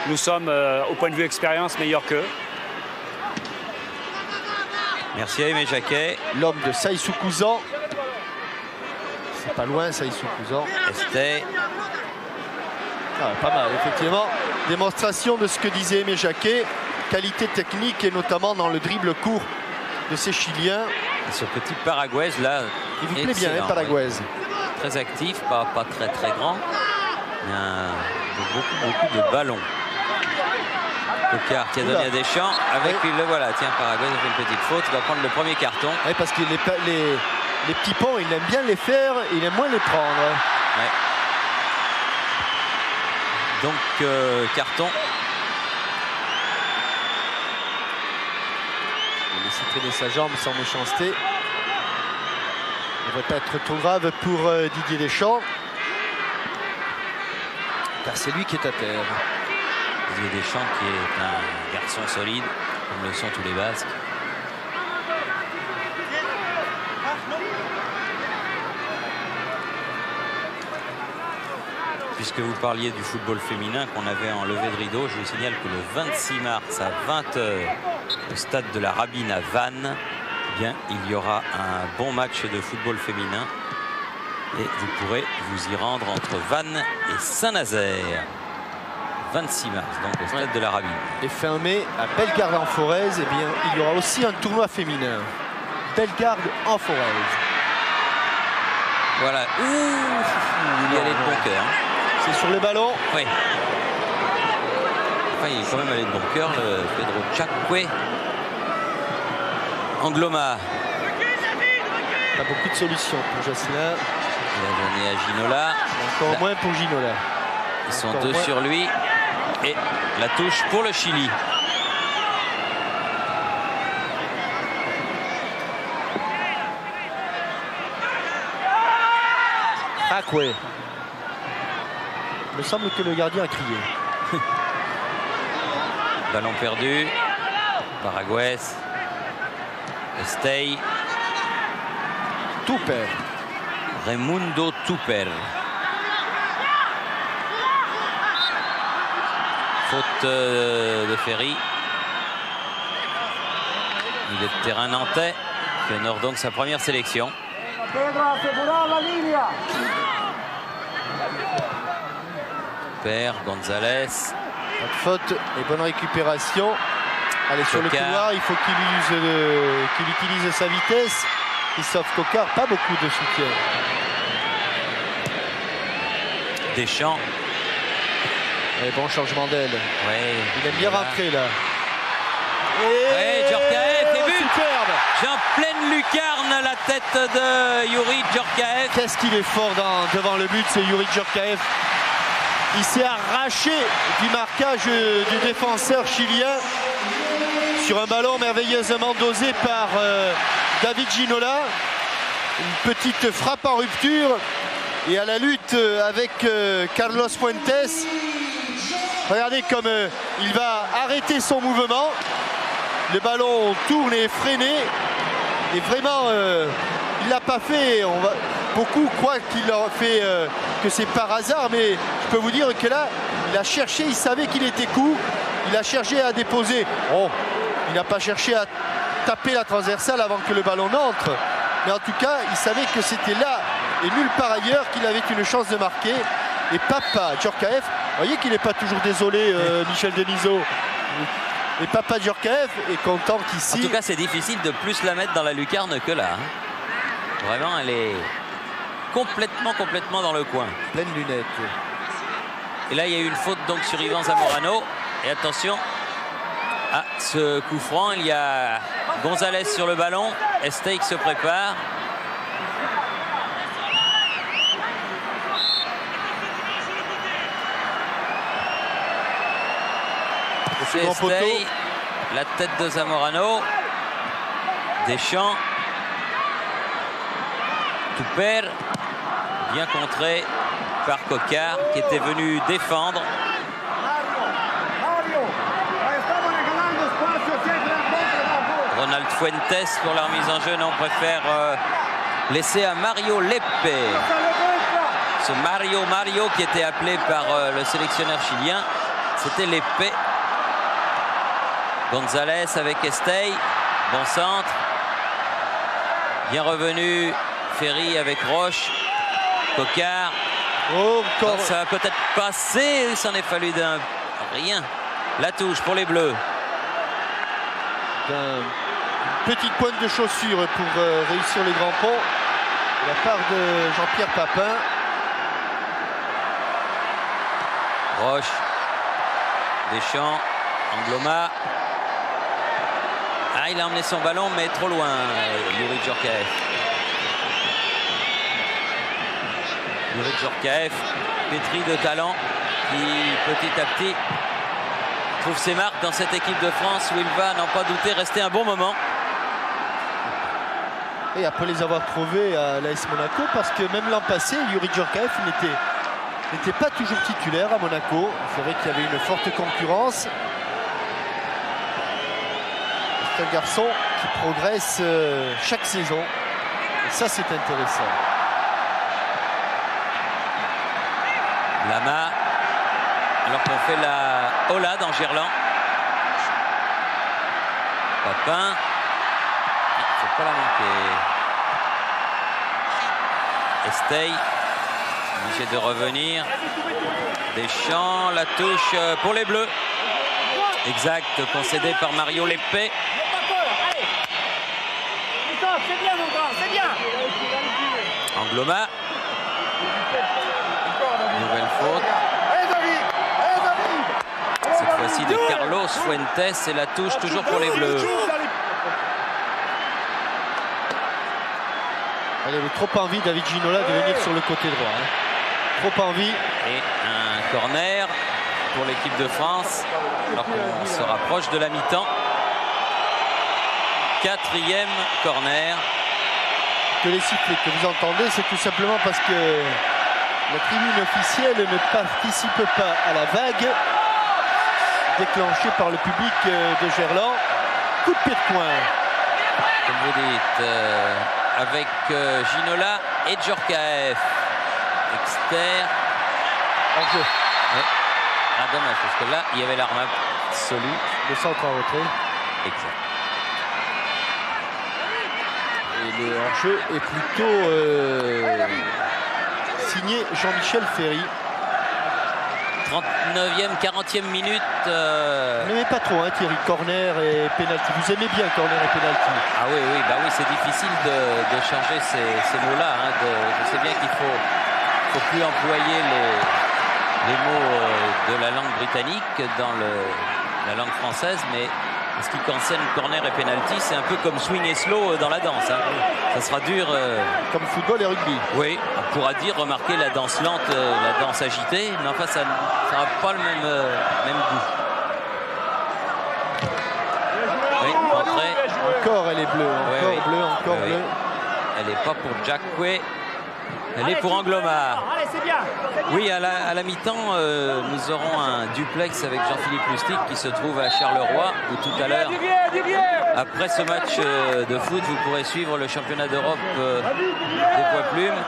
S3: nous sommes, au point de vue expérience, meilleurs qu'eux.
S1: Merci à Aimé Jacquet.
S2: L'homme de Saïssou Kouzan. C'est pas loin, Saïssou Kouzan.
S1: Estey.
S2: Pas mal, effectivement. Démonstration de ce que disait Aimé Jacquet. Qualité technique et notamment dans le dribble court de ces Chiliens.
S1: Et ce petit Paraguaise là.
S2: Il vous plaît bien, hein, Paraguaise.
S1: Ouais. Très actif, pas très grand. Beaucoup de ballons. Coquard qui a donné à Deschamps. Avec le voilà. Tiens, Paraguaise a fait une petite faute. Il va prendre le premier carton.
S2: Oui, parce que les petits ponts, il aime bien les faire, il aime moins les prendre.
S1: Ouais. Donc, carton.
S2: Il va laisser traîner sa jambe sans méchanceté. Il ne va pas être trop grave pour Didier Deschamps. Car c'est lui qui est à terre.
S1: Didier Deschamps qui est un garçon solide, comme le sont tous les Basques. Puisque vous parliez du football féminin qu'on avait en levée de rideau, je vous signale que le 26 mars à 20 h au stade de la Rabine à Vannes, eh bien, il y aura un bon match de football féminin et vous pourrez vous y rendre entre Vannes et Saint-Nazaire. 26 mars, donc au stade de la Rabine.
S2: Et fin mai, à Bellegarde en Forez, eh bien, il y aura aussi un tournoi féminin. Bellegarde en Forez.
S1: Voilà. Il y allait de bon cœur.
S2: C'est sur le ballon.
S1: Oui. Enfin, il est quand même allé de bon cœur, le Pedro Chakwe. Angloma.
S2: Pas beaucoup de solutions pour Jocelyn.
S1: Il a donné à Ginola.
S2: Encore moins pour Ginola.
S1: Ils sont deux sur lui. Et la touche pour le Chili.
S2: Chakwe. Il me semble que le gardien a crié.
S1: Ballon perdu. Paraguaise. Estey.
S2: Tupper.
S1: Raimundo Tupper. Faute de Ferry. Il est de terrain nantais qui honore donc sa première sélection. Père, Gonzalez.
S2: Pas de faute et bonne récupération. Allez, sur le couloir, il faut qu'il utilise sa vitesse. Christophe Coquard, pas beaucoup de soutien.
S1: Deschamps.
S2: Et bon changement d'aile.
S1: Ouais,
S2: il aime bien rentrer là.
S1: Et Djorkaeff, et but
S2: superbe.
S1: J'ai en pleine lucarne la tête de Youri Djorkaeff.
S2: Qu'est-ce qu'il est fort devant le but, c'est Youri Djorkaeff. Il s'est arraché du marquage du défenseur chilien sur un ballon merveilleusement dosé par David Ginola. Une petite frappe en rupture et à la lutte avec Carlos Fuentes. Regardez comme il va arrêter son mouvement. Le ballon tourne et est freiné. Et vraiment, il ne l'a pas fait. Beaucoup croient qu'il a fait que c'est par hasard, mais je peux vous dire que là, il a cherché, il savait qu'il était court. Il a cherché à déposer. Oh, il n'a pas cherché à taper la transversale avant que le ballon n'entre. Mais en tout cas, il savait que c'était là et nulle part ailleurs qu'il avait une chance de marquer. Et Papa Djorkaeff, vous voyez qu'il n'est pas toujours désolé, Michel Denisot. Et Papa Djorkaeff est content qu'ici...
S1: En tout cas, c'est difficile de plus la mettre dans la lucarne que là. Hein. Vraiment, elle est complètement dans le coin.
S2: Pleine lunette.
S1: Et là, il y a eu une faute donc sur Ivan Zamorano. Et attention à ce coup franc. Il y a Gonzalez sur le ballon. Estey se prépare. C'est Estey. La tête de Zamorano. Deschamps. Touper. Bien contré par Coquard qui était venu défendre. Ronald Fuentes pour la remise en jeu. On préfère laisser à Mario Lepe. Ce Mario qui était appelé par le sélectionneur chilien. C'était Lepe. Gonzalez avec Estey. Bon centre. Bien revenu Ferry avec Roche. Coquard.
S2: Oh, encore.
S1: Ça va peut-être passer. Il s'en est fallu d'un rien. La touche pour les Bleus.
S2: Petite pointe de chaussure pour réussir le grand pont de la part de Jean-Pierre Papin.
S1: Roche. Deschamps. Angloma. Ah, il a emmené son ballon, mais trop loin, Youri Djorkaeff. Youri Djorkaeff, pétri de talent, qui petit à petit trouve ses marques dans cette équipe de France où il va, n'en pas douter, rester un bon moment.
S2: Et après les avoir trouvés à l'AS Monaco, parce que même l'an passé, Youri Djorkaeff n'était pas toujours titulaire à Monaco. C'est vrai qu'il y avait une forte concurrence. C'est un garçon qui progresse chaque saison. Et ça, c'est intéressant.
S1: Lama, alors qu'on fait la Ola dans Gerland. Papin. Il ne faut pas la manquer. Estey, obligé de revenir. Deschamps, la touche pour les Bleus. Exact, concédé par Mario Lepe. Angloma. Nouvelle faute. Cette fois-ci de Carlos Fuentes et la touche toujours pour les Bleus.
S2: Elle avait trop envie, David Ginola, de venir sur le côté droit. Hein. Trop envie.
S1: Et un corner pour l'équipe de France, alors qu'on se rapproche de la mi-temps. 4e corner.
S2: Que les sifflets que vous entendez, c'est tout simplement parce que la tribune officielle ne participe pas à la vague déclenchée par le public de Gerland. Coup de pied de coin.
S1: Comme vous dites, avec Ginola et Djorkaeff. Exter.
S2: En jeu.
S1: Ouais. Ah, dommage, parce que là, il y avait l'arme absolue.
S2: Le centre en retrait.
S1: Exact.
S2: Et le hors-jeu est plutôt signé Jean-Michel Ferry.
S1: 39e, 40e minute.
S2: Vous n'aimez pas trop, hein, Thierry, corner et pénalty. Vous aimez bien corner et pénalty.
S1: Ah oui, bah oui, c'est difficile de changer ces mots-là. Hein, je sais bien qu'il faut plus employer les mots de la langue britannique dans la langue française, mais en ce qui concerne corner et penalty, c'est un peu comme swing et slow dans la danse. Hein. Ça sera dur.
S2: Comme football et rugby.
S1: Oui, on pourra dire, remarquer la danse lente, la danse agitée, mais enfin, ça n'aura pas le même goût. Oui, entrée.
S2: Encore, elle est bleue. Encore bleue, encore
S1: oui.
S2: bleue.
S1: Elle n'est pas pour Jacque. Elle est pour Angloma. Oui, à la mi-temps, nous aurons un duplex avec Jean-Philippe Lustig qui se trouve à Charleroi, où tout à l'heure, après ce match de foot, vous pourrez suivre le championnat d'Europe des poids plumes,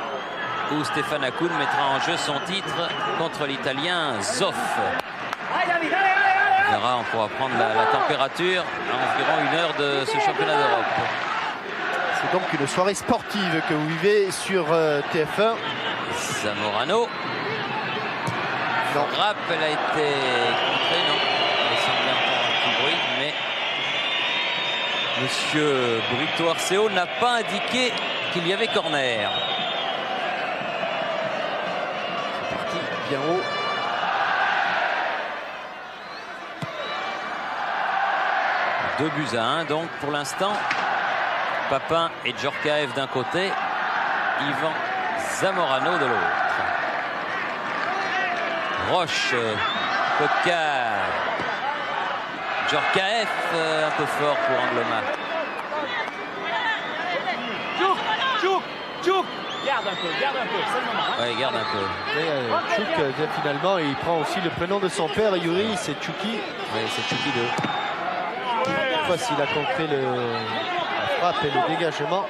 S1: où Stéphane Hakoun mettra en jeu son titre contre l'Italien Zoff. On verra, on pourra prendre la température à environ 1 heure de ce championnat d'Europe.
S2: C'est donc une soirée sportive que vous vivez sur TF1.
S1: Zamorano. Frappe, elle a été contrée, non? Il semblait entendre un petit bruit, mais Monsieur Brito Arceo n'a pas indiqué qu'il y avait corner.
S2: C'est parti, bien haut.
S1: Deux buts à 1, donc pour l'instant, Papin et Djorkaeff d'un côté, Ivan Zamorano de l'autre. Roche, Coquard, Djorkaeff, un peu fort pour Angloma.
S3: Tchouk, garde un peu, c'est le moment.
S1: Oui, garde un peu.
S2: Tchouk, finalement, il prend aussi le prénom de son père, Yuri, c'est Tchouki.
S1: Oui, c'est Tchouki 2.
S2: Cette fois, s'il a compris la frappe et le dégagement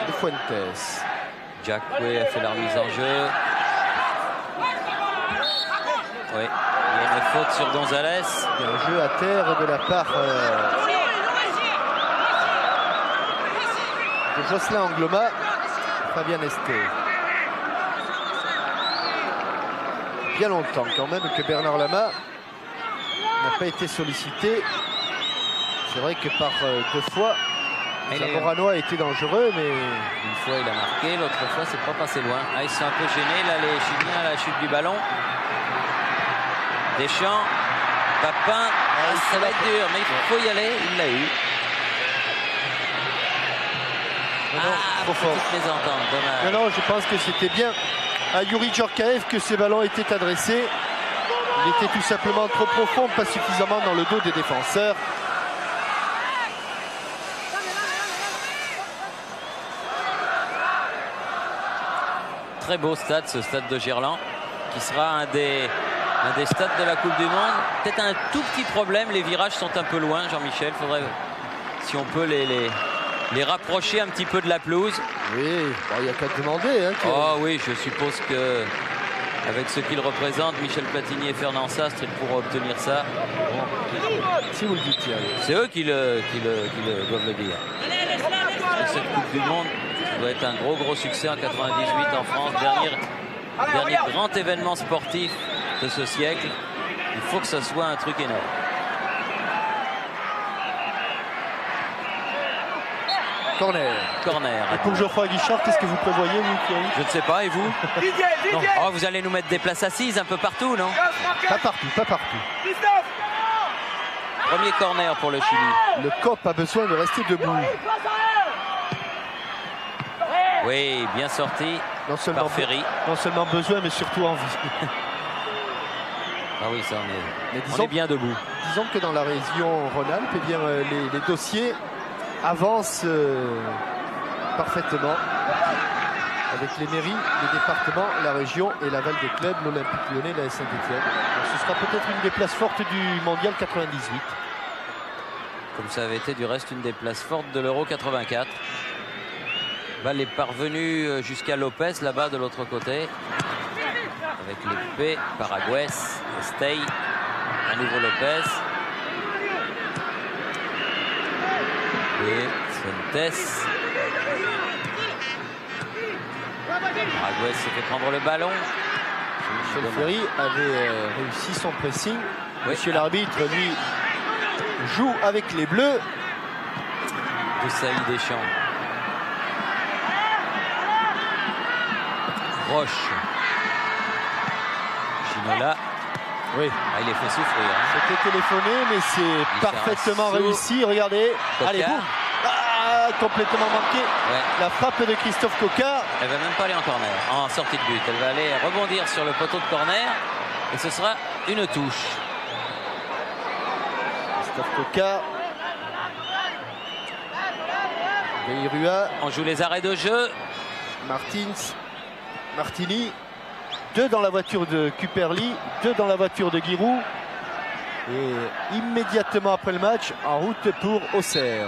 S2: de Fuentes.
S1: Jacque a fait la remise en jeu. Oui, il y a une faute sur Gonzalez.
S2: Il y a un jeu à terre de la part de Jocelyn Angloma, Fabien Esté. Bien longtemps quand même que Bernard Lama n'a pas été sollicité. C'est vrai que par 2 fois, Zamorano a été dangereux, mais
S1: une fois il a marqué, l'autre fois c'est pas passé loin. Ah, ils sont un peu gênés là, les Chiliens, à la chute du ballon. Deschamps, Papin, ça va être dur, mais il faut y aller, il l'a eu.
S2: trop fort.
S1: Petite mésentente, dommage.
S2: Non, je pense que c'était bien à Yuri Djorkaeff que ces ballons étaient adressés. Il était tout simplement trop profond, pas suffisamment dans le dos des défenseurs.
S1: Très beau stade, ce stade de Gerland, qui sera un des stades de la Coupe du Monde. Peut-être un tout petit problème, les virages sont un peu loin, Jean-Michel. Faudrait, si on peut les rapprocher un petit peu de la pelouse.
S2: Oui, il n'y a qu'à demander. Hein,
S1: oh oui, je suppose que avec ce qu'ils représentent, Michel Platini et Fernand Sastre, ils pourront obtenir ça.
S2: Bon. Si vous le dites,
S1: c'est eux qui doivent le dire. Cette Coupe du Monde doit être un gros succès en 98 en France. Dernier grand événement sportif de ce siècle. Il faut que ça soit un truc énorme. Corner.
S2: Et pour Geoffroy Guichard, qu'est-ce que vous prévoyez, vous, Thierry?
S1: Je ne sais pas, et vous? Non. Oh, vous allez nous mettre des places assises un peu partout, non?
S2: Pas partout.
S1: Premier corner pour le Chili.
S2: Le COP a besoin de rester debout.
S1: Oui, bien sorti par Ferry.
S2: Non seulement besoin, mais surtout envie.
S1: Ah oui, ça on est bien debout.
S2: Disons que dans la région Rhône-Alpes, eh bien, les dossiers avancent parfaitement avec les mairies, les départements, la région et l'aval des clubs, l'Olympique Lyonnais, la Saint-Étienne. Ce sera peut-être une des places fortes du Mondial 98.
S1: Comme ça avait été du reste une des places fortes de l'Euro 84. Balle est parvenue jusqu'à Lopez, là-bas de l'autre côté. Avec l'épée, Paraguay, Stey, à nouveau Lopez. Et Fuentes. Paraguay s'est fait prendre le ballon.
S2: Michel Ferry avait réussi son pressing. Oui. Monsieur l'arbitre, lui, joue avec les Bleus.
S1: Boussaï Deschamps. Roche. Ginola.
S2: Oui.
S1: Ah, il est fait souffrir. Hein.
S2: C'était téléphoné, mais c'est parfaitement réussi. Regardez.
S1: Coquard.
S2: Allez, boum. Ah, complètement manqué.
S1: Ouais.
S2: La frappe de Christophe Coquard.
S1: Elle va même pas aller en corner, en sortie de but. Elle va aller rebondir sur le poteau de corner. Et ce sera une touche.
S2: Christophe Coquard. Veirua.
S1: On joue les arrêts de jeu.
S2: Martini. 2 dans la voiture de Kuperli, 2 dans la voiture de Giroud. Et immédiatement après le match, en route pour Auxerre.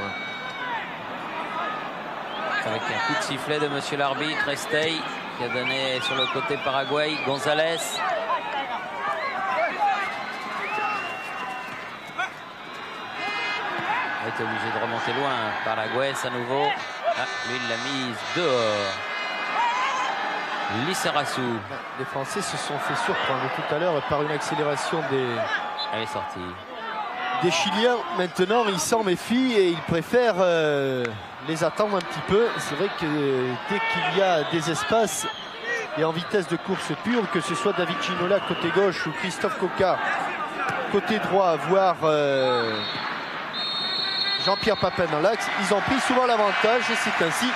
S1: Avec un coup de sifflet de monsieur l'arbitre, Estey, qui a donné sur le côté Paraguay, Gonzalez. a été obligé de remonter loin. Paraguay à nouveau. Ah, lui, il l'a mise dehors. Lissarazu.
S2: Les Français se sont fait surprendre tout à l'heure par une accélération
S1: Elle est sortie.
S2: des Chiliens. Maintenant, ils s'en méfient et ils préfèrent les attendre un petit peu. C'est vrai que dès qu'il y a des espaces et en vitesse de course pure, que ce soit David Ginola côté gauche ou Christophe Coca côté droit, voire Jean-Pierre Papin dans l'axe, ils ont pris souvent l'avantage et c'est ainsi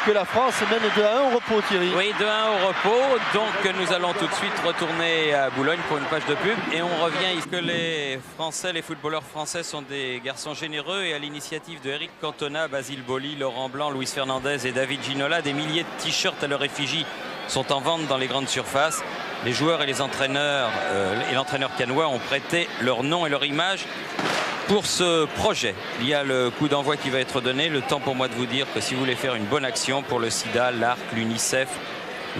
S2: que la France mène 2-1 au repos, Thierry.
S1: Oui, 2-1 au repos. Donc nous allons tout de suite retourner à Boulogne pour une page de pub. Et on revient ici que les Français, les footballeurs français sont des garçons généreux. Et à l'initiative de Eric Cantona, Basile Boli, Laurent Blanc, Luis Fernandez et David Ginola, des milliers de t-shirts à leur effigie sont en vente dans les grandes surfaces. Les joueurs et les entraîneurs et l'entraîneur canois ont prêté leur nom et leur image pour ce projet. Il y a le coup d'envoi qui va être donné. Le temps pour moi de vous dire que si vous voulez faire une bonne action pour le sida, l'ARC, l'UNICEF,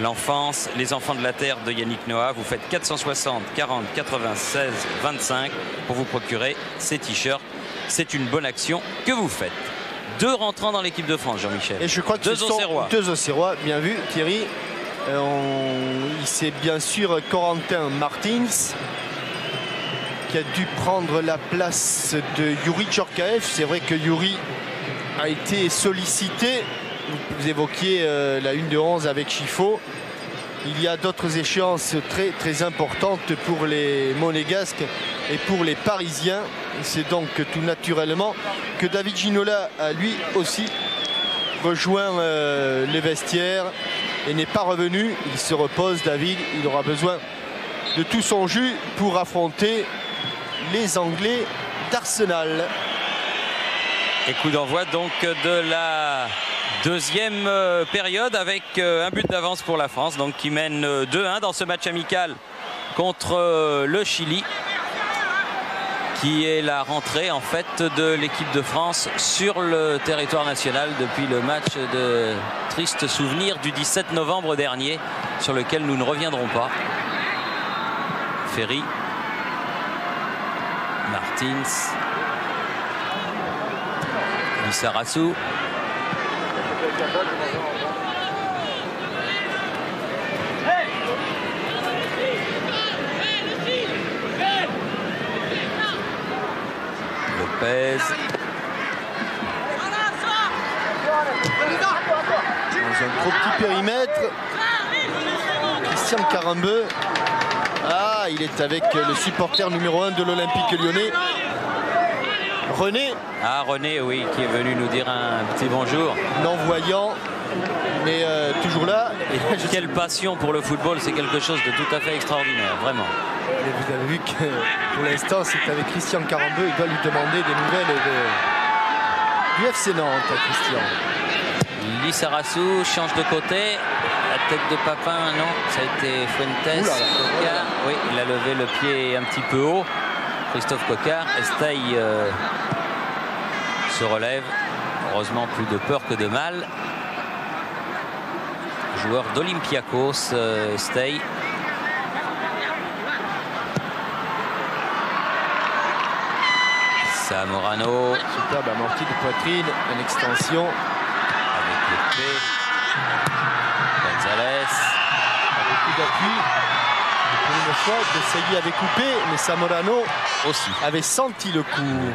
S1: l'enfance, les enfants de la terre de Yannick Noah, vous faites 460 40 96 25 pour vous procurer ces t-shirts. C'est une bonne action que vous faites. 2 rentrants dans l'équipe de France, Jean-Michel.
S2: Et je crois que
S1: 2
S2: ce sont
S1: Auxerrois.
S2: 2 Auxerrois, bien vu, Thierry. C'est bien sûr Corentin Martins qui a dû prendre la place de Yuri Djorkaeff. C'est vrai que Yuri a été sollicité. Vous évoquiez la 1 de 11 avec Chifo. Il y a d'autres échéances très importantes pour les Monégasques et pour les Parisiens. C'est donc tout naturellement que David Ginola a lui aussi rejoint les vestiaires et n'est pas revenu. Il se repose, David. Il aura besoin de tout son jus pour affronter les Anglais d'Arsenal.
S1: Et coup d'envoi donc de la deuxième période avec un but d'avance pour la France, donc qui mène 2-1 dans ce match amical contre le Chili, qui est la rentrée en fait de l'équipe de France sur le territoire national depuis le match de triste souvenir du 17 novembre dernier, sur lequel nous ne reviendrons pas. Ferry, Martins, Lissarazu. Lopez.
S2: Dans un trop petit périmètre. Christian Carambeu. Ah, il est avec le supporter numéro 1 de l'Olympique Lyonnais, René.
S1: Ah, René, oui, qui est venu nous dire un petit bonjour.
S2: Non-voyant, mais toujours là.
S1: Et quelle passion pour le football, c'est quelque chose de tout à fait extraordinaire, vraiment.
S2: Et vous avez vu que pour l'instant, c'est avec Christian Carambeu. Il doit lui demander des nouvelles du FC Nantes, Christian.
S1: Lissarazu change de côté. La tête de Papin, non, ça a été Fuentes. Coquard, oui, il a levé le pied un petit peu haut. Christophe Coquard. Estaille se relève. Heureusement, plus de peur que de mal. Joueur d'Olympiakos, Estaille. Zamorano.
S2: Superbe amorti de poitrine, une extension.
S1: Avec le pied. Gonzalez.
S2: Avec coup d'appui. Pour une fois, Desailly avait coupé, mais Zamorano
S1: aussi
S2: avait senti le coup.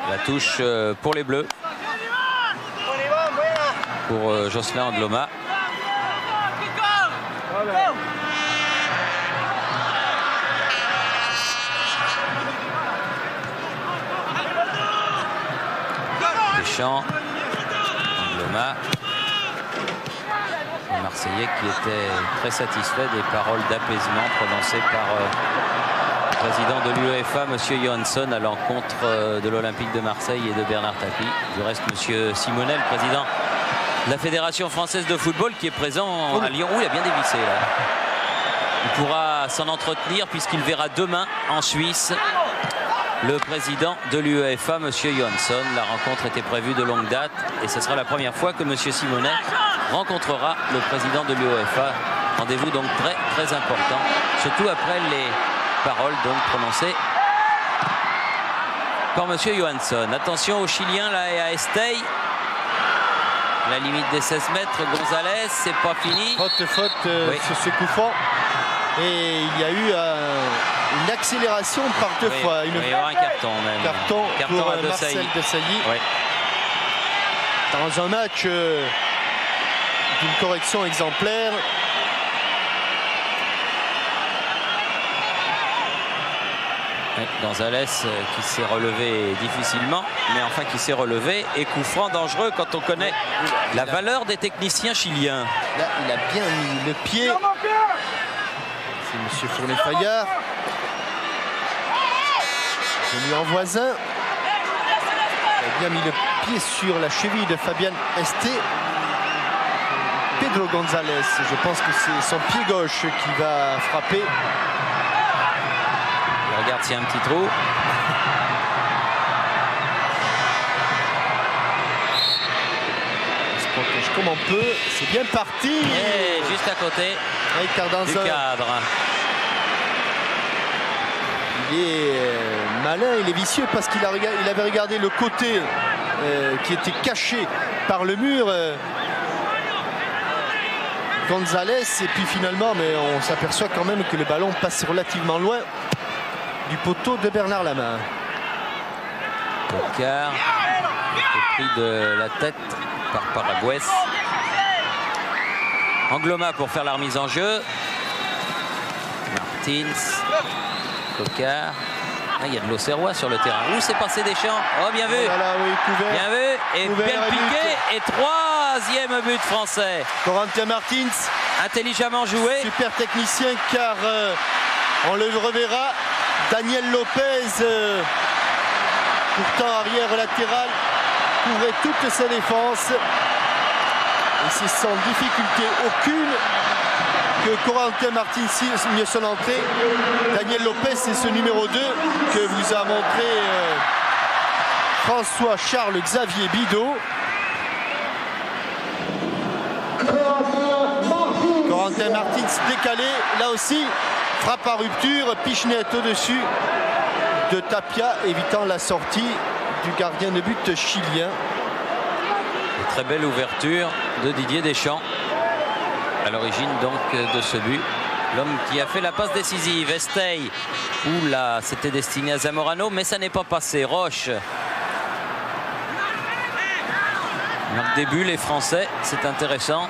S1: La touche pour les Bleus. Pour Jocelyn Angloma. Deschamps, Angloma. Le Marseillais qui était très satisfait des paroles d'apaisement prononcées par le président de l'UEFA, M. Johansson, à l'encontre de l'Olympique de Marseille et de Bernard Tapie. Du reste, M. Simonet, le président de la Fédération française de football, qui est présent à Lyon. Où il a bien dévissé là. Il pourra s'en entretenir puisqu'il verra demain en Suisse le président de l'UEFA, M. Johansson. La rencontre était prévue de longue date et ce sera la première fois que M. Simonet rencontrera le président de l'UEFA. Rendez-vous donc très important, surtout après les paroles donc prononcées par monsieur Johansson. Attention aux Chiliens là et à Estey. La limite des 16 mètres, Gonzalez, c'est pas fini.
S2: Faute
S1: Oui.
S2: sur ce coup franc. Et il y a eu une accélération par deux fois.
S1: Il va y avoir un carton même.
S2: Carton pour
S1: à
S2: Marcel Desailly.
S1: Oui.
S2: Dans un match d'une correction exemplaire.
S1: Gonzalez qui s'est relevé difficilement, mais enfin qui s'est relevé. Et coup franc dangereux quand on connaît la valeur des techniciens chiliens.
S2: Là, il a bien mis le pied. C'est monsieur Fournet-Fayard. Je lui en voisin. Il a bien mis le pied sur la cheville de Fabian Estey. Pedro Gonzalez, je pense que c'est son pied gauche qui va frapper.
S1: Regarde s'il y a un petit trou.
S2: Il se protège comme on peut. C'est bien parti.
S1: Et juste à côté du cadre.
S2: Il est malin, il est vicieux parce qu'il avait regardé le côté qui était caché par le mur. Gonzalez, et puis finalement, mais on s'aperçoit quand même que le ballon passe relativement loin du poteau de Bernard Lama.
S1: Cocard est pris de la tête par Paragüez. Angloma pour faire la remise en jeu. Martins. Cocard. Ah, il y a de l'Auxerrois sur le terrain. Où s'est passé Deschamps? Oh, bien vu.
S2: Voilà, oui, couvert.
S1: Bien vu. Et
S2: Couvert,
S1: bien piqué. Et troisième but français.
S2: Corentin Martins.
S1: Intelligemment joué.
S2: Super technicien car on le reverra. Daniel Lopez, pourtant arrière latéral, couvrait toute sa défense. Et c'est sans difficulté aucune que Corentin Martins mieux son entrée. Daniel Lopez, c'est ce numéro 2 que vous a montré François-Charles Xavier Bidot. Corentin Martins décalé, là aussi. Frappe à rupture, Pichenet au-dessus de Tapia, évitant la sortie du gardien de but chilien.
S1: Une très belle ouverture de Didier Deschamps. À l'origine donc de ce but. L'homme qui a fait la passe décisive, Estey. Oula, c'était destiné à Zamorano, mais ça n'est pas passé. Roche. Donc début, les Français, c'est intéressant.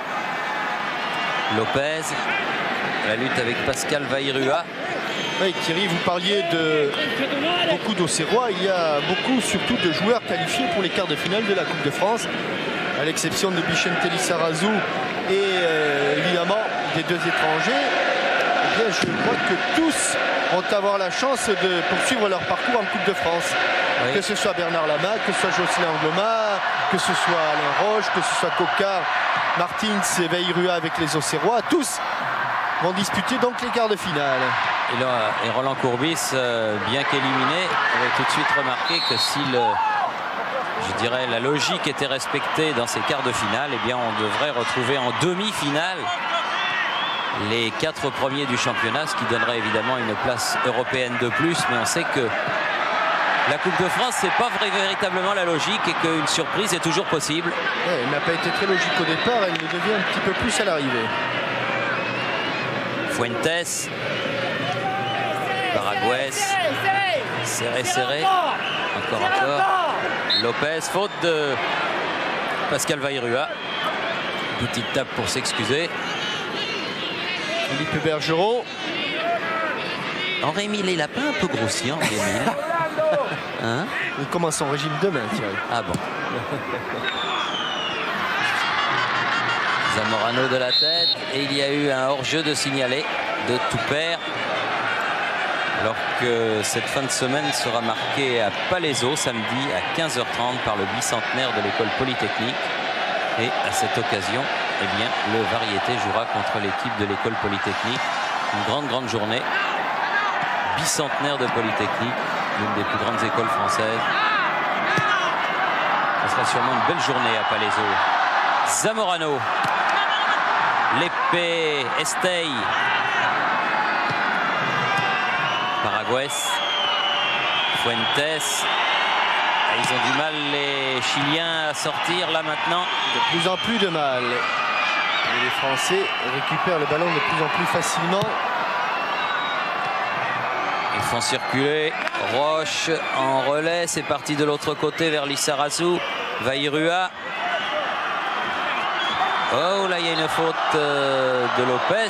S1: Lopez. La lutte avec Pascal Vairua.
S2: Oui, Thierry, vous parliez de beaucoup d'Auxerrois. Il y a beaucoup surtout de joueurs qualifiés pour les quarts de finale de la Coupe de France, à l'exception de Vicente Lizarazu et évidemment des deux étrangers. Eh bien, je crois que tous vont avoir la chance de poursuivre leur parcours en Coupe de France. Oui. Que ce soit Bernard Lama, que ce soit Jocelyn Angloma, que ce soit Alain Roche, que ce soit Cocard, Martins et Vairua avec les Auxerrois, tous vont disputer donc les quarts de finale.
S1: Et là, et Roland Courbis, bien qu'éliminé, avait tout de suite remarqué que si je dirais, la logique était respectée dans ces quarts de finale, eh bien on devrait retrouver en demi-finale les 4 premiers du championnat, ce qui donnerait évidemment une place européenne de plus. Mais on sait que la Coupe de France, c'est pas véritablement la logique et qu'une surprise est toujours possible.
S2: Ouais, elle n'a pas été très logique au départ, elle le devient un petit peu plus à l'arrivée.
S1: Fuentes, Paragüez, serré, encore, Lopez, faute de Pascal Vairua, petite tape pour s'excuser.
S2: Philippe Bergeron.
S1: Henri-Émile, il a pas un peu grossi, Henri-Émile? Hein?
S2: Il commence son régime demain, Thierry.
S1: Ah bon. Zamorano de la tête, et il y a eu un hors-jeu de signalé de Toupert, alors que cette fin de semaine sera marquée à Palaiseau samedi à 15h30 par le bicentenaire de l'école polytechnique. Et à cette occasion, eh bien, le Variété jouera contre l'équipe de l'école polytechnique. Une grande journée. Bicentenaire de Polytechnique, l'une des plus grandes écoles françaises. Ce sera sûrement une belle journée à Palaiseau. Zamorano. L'épée, Estey. Paragüez. Fuentes. Ils ont du mal, les Chiliens, à sortir là maintenant.
S2: De plus en plus de mal. Et les Français récupèrent le ballon de plus en plus facilement.
S1: Ils font circuler Roche en relais. C'est parti de l'autre côté vers Lissarazu. Vairua. Oh, là, il y a une faute de Lopez.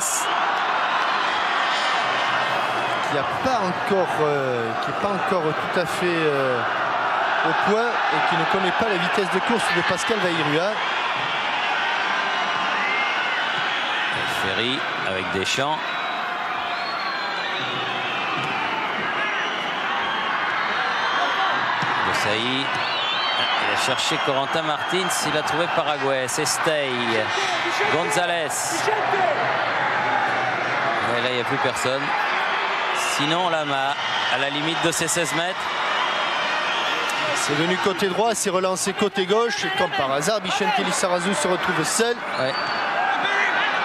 S2: Qui n'est pas encore tout à fait au point et qui ne connaît pas la vitesse de course de Pascal Vairua.
S1: Ferry avec Deschamps. Desailly. Il a cherché Corentin Martins. Il a trouvé Paraguay. C'est Estey. Gonzalez. Et là, il n'y a plus personne. Sinon, Lama, à la limite de ses 16 mètres.
S2: C'est venu côté droit, c'est relancé côté gauche. Et comme par hasard, Vicente Lissarazu se retrouve seul.
S1: Ouais.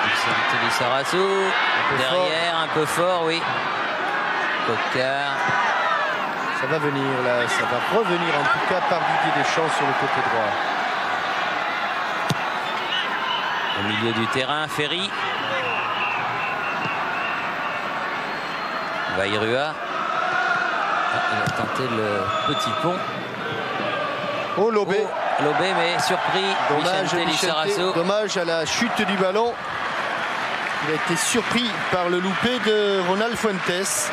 S1: Vicente Lissarazu. Derrière, un peu fort, oui. Cocard.
S2: Ça va venir là, ça va revenir en tout cas par Didier Deschamps sur le côté droit.
S1: Au milieu du terrain, Ferry. Vairua. Il a tenté le petit pont.
S2: Oh, Lobé.
S1: Oh, Lobé, mais surpris.
S2: Dommage à la chute du ballon. Il a été surpris par le loupé de Ronald Fuentes.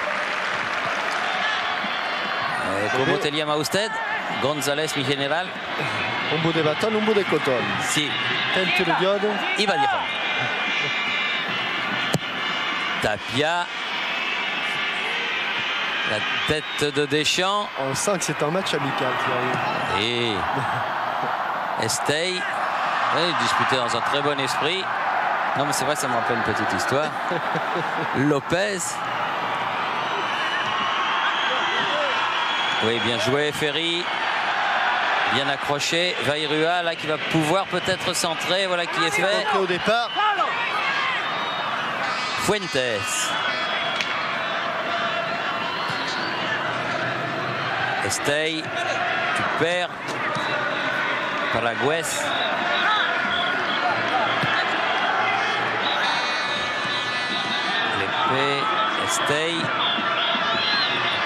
S1: Como Telia Mausted, González, mi general.
S2: Un bout de bâton, un bout de coton.
S1: Si.
S2: Tente le diode.
S1: Il va dire. Tapia. La tête de Deschamps.
S2: On sent que c'est un match amical.
S1: Et Estey. Il disputait dans un très bon esprit. Non, mais c'est vrai, ça me rappelle une petite histoire. Lopez. Oui, bien joué, Ferry. Bien accroché. Vairua, là, qui va pouvoir peut-être centrer. Voilà qui est fait.
S2: Au départ.
S1: Fuentes. Estey. Tu perds. Paraguay. L'épée. Estey.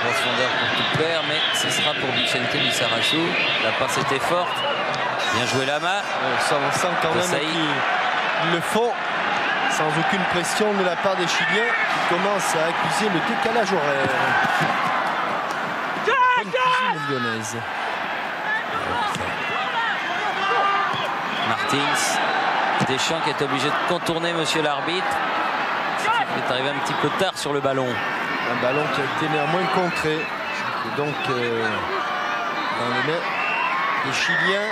S1: Profondeur pour tout perdre, mais ce sera pour Vicente Lissarazu. La passe était forte. Bien joué Lama.
S2: On sent quand même qu'ils le font sans aucune pression de la part des Chiliens qui commencent à accuser le décalage horaire. Comme cuisine lyonnaise.
S1: Martins. Deschamps qui est obligé de contourner monsieur l'arbitre. Il est arrivé un petit peu tard sur le ballon.
S2: Un ballon qui a été néanmoins contré. Et donc, dans les mains des Chiliens.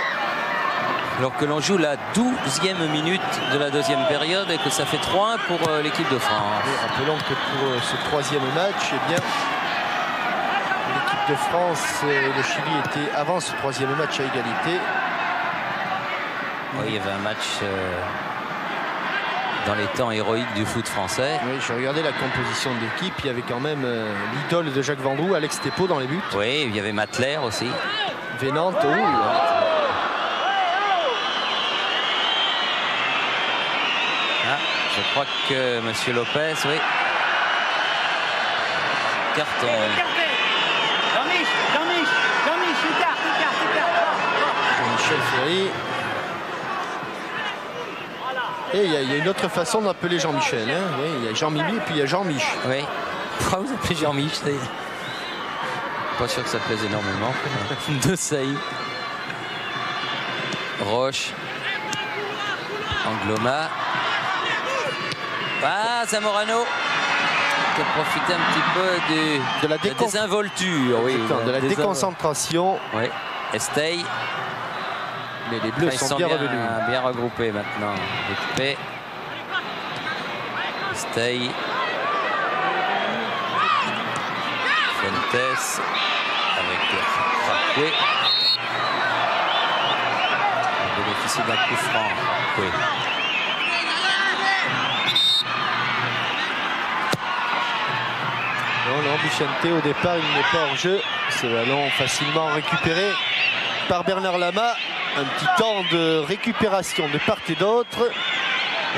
S1: Alors que l'on joue la 12e minute de la deuxième période et que ça fait 3-1 pour l'équipe de France.
S2: Et rappelons que pour ce troisième match, eh bien, l'équipe de France et le Chili étaient avant ce troisième match à égalité.
S1: Oui, il y avait un match dans les temps héroïques du foot français.
S2: Oui, j'ai regardé la composition de l'équipe. Il y avait quand même l'idole de Jacques Vendroux, Alex Thépeau dans les buts.
S1: Oui, il y avait Matler aussi.
S2: Vénante,
S1: je crois que monsieur Lopez, oui. Carton.
S2: Jean-Michel Ferry. Et il y a une autre façon d'appeler Jean-Michel. Hein. Oui, il y a Jean-Mimi et puis il y a Jean-Mich.
S1: Oui. Pourquoi vous appelez Jean-Mich? Pas sûr que ça plaise énormément. Desailly. Roche. Angloma. Ah, Zamorano qui a profité un petit peu de la désinvolture. Oui,
S2: de la déconcentration.
S1: Oui. Estey.
S2: Mais les Bleus sont bien revenus.
S1: Bien regroupés maintenant. Récupéré. Estey. Fuentes. Avec Rakwe. On bénéficie d'un coup franc. Rakwe.
S2: Non, Vicente au départ il n'est pas hors jeu. Ce ballon facilement récupéré par Bernard Lama. Un petit temps de récupération de part et d'autre.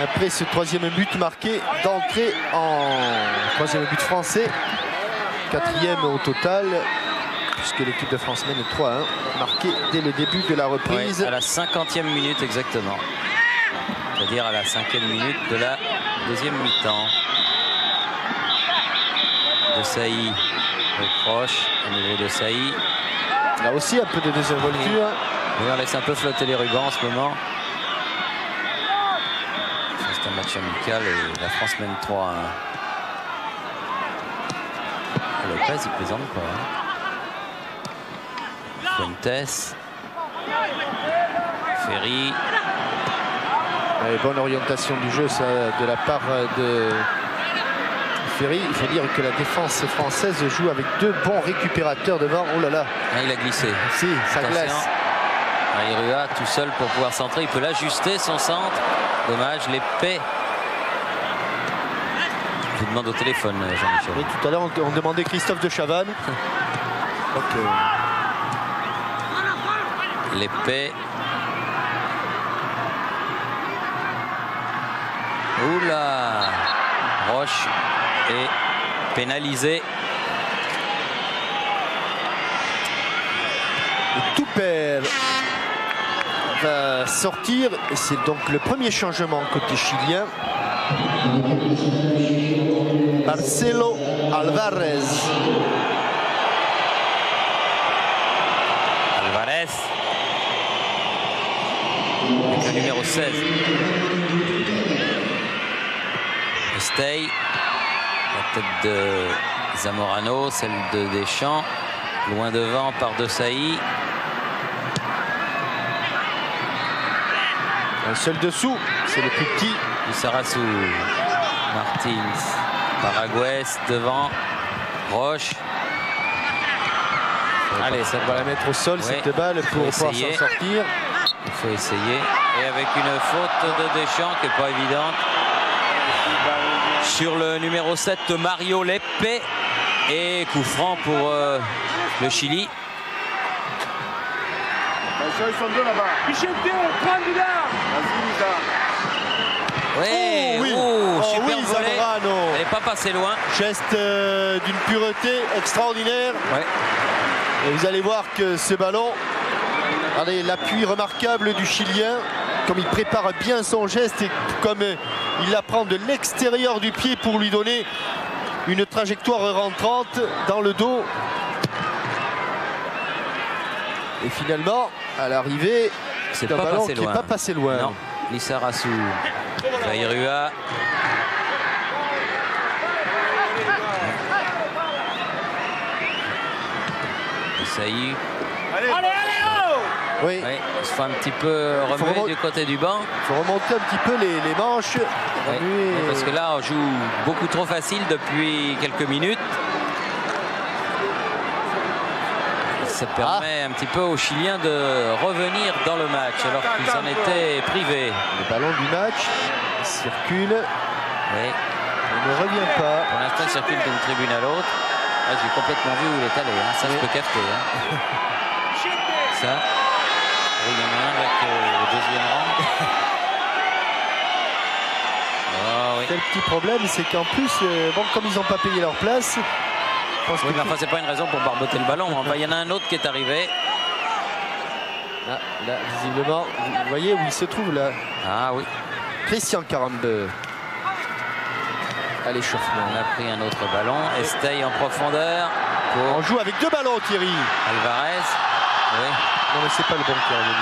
S2: Après ce troisième but marqué d'entrée en troisième but français. Quatrième au total, puisque l'équipe de France mène 3-1, marqué dès le début de la reprise.
S1: Ouais, à la 50e minute exactement. C'est-à-dire à la 5e minute de la deuxième mi-temps. De Sailly reproche au niveau de Sailly.
S2: Là aussi un peu de désinvolture.
S1: Oui, on laisse un peu flotter les rubans en ce moment. C'est un match amical et la France mène 3-1. Lopez, il plaisante pas. Fuentes. Ferry.
S2: Et bonne orientation du jeu ça, de la part de Ferry. Il faut dire que la défense française joue avec deux bons récupérateurs devant. Oh là là.
S1: Ah, il a glissé.
S2: Si, ça glace.
S1: Aïrua tout seul pour pouvoir centrer. Il peut l'ajuster son centre. Dommage, l'épée. Je vous demande au téléphone, Jean-Michel.
S2: Oui, tout à l'heure, on demandait Christophe de Chavannes.
S1: L'épée. Oula. Roche est pénalisé.
S2: Tout perd va sortir. Et c'est donc le premier changement côté chilien. Marcelo Alvarez.
S1: Alvarez. Avec le numéro 16. Estey. La tête de Zamorano, celle de Deschamps. Loin devant par De Sailly.
S2: Un seul dessous, c'est le plus petit.
S1: Lissarazu. Martins. Paraguès devant. Roche.
S2: Allez, ça va la mettre au sol,
S1: ouais,
S2: cette balle, pour pouvoir s'en sortir.
S1: Il faut essayer. Et avec une faute de Deschamps qui n'est pas évidente. Sur le numéro 7, Mario Lepe. Et coup franc pour le Chili.
S5: Ils sont deux là-bas.
S1: Ouais,
S2: oui,
S1: super
S2: oui,
S1: volée.
S2: Zamorano.
S1: Elle n'est pas passée loin.
S2: Geste d'une pureté extraordinaire.
S1: Ouais.
S2: Et vous allez voir que ce ballon, allez, l'appui remarquable du Chilien, comme il prépare bien son geste et comme il la prend de l'extérieur du pied pour lui donner une trajectoire rentrante dans le dos. Et finalement, à l'arrivée,
S1: c'est
S2: un
S1: pas
S2: ballon
S1: passé
S2: qui n'est
S1: loin.
S2: pas passé loin.
S1: Non, Lissarazu. Aïrua. Sailly.
S5: Allez, allez, oh!
S2: Oui.
S1: Oui, il se fait un petit peu remuer du côté du banc.
S2: Il faut remonter un petit peu les manches.
S1: Oui, parce que là, on joue beaucoup trop facile depuis quelques minutes. Ça permet un petit peu aux Chiliens de revenir dans le match alors qu'ils en étaient privés.
S2: Le ballon du match circule.
S1: Oui.
S2: Il ne revient pas.
S1: Pour l'instant, il circule d'une tribune à l'autre. Ah, j'ai complètement vu où il est allé. Hein. Ça, je peux capter. Hein. Ça. Oui, il y en a un là au deuxième rang. Oh, oui.
S2: Quel petit problème, c'est qu'en plus, bon, comme ils n'ont pas payé leur place.
S1: Oui, mais enfin, c'est pas une raison pour barboter le ballon. Enfin, il y en a un autre qui est arrivé.
S2: Là, visiblement, vous voyez où il se trouve là.
S1: Ah oui.
S2: Christian Carambeu. À l'échauffement.
S1: On a pris un autre ballon. Estey en profondeur. Pour
S2: On joue avec deux ballons, Thierry.
S1: Alvarez. Oui.
S2: Non, mais c'est pas le bon qui est revenu.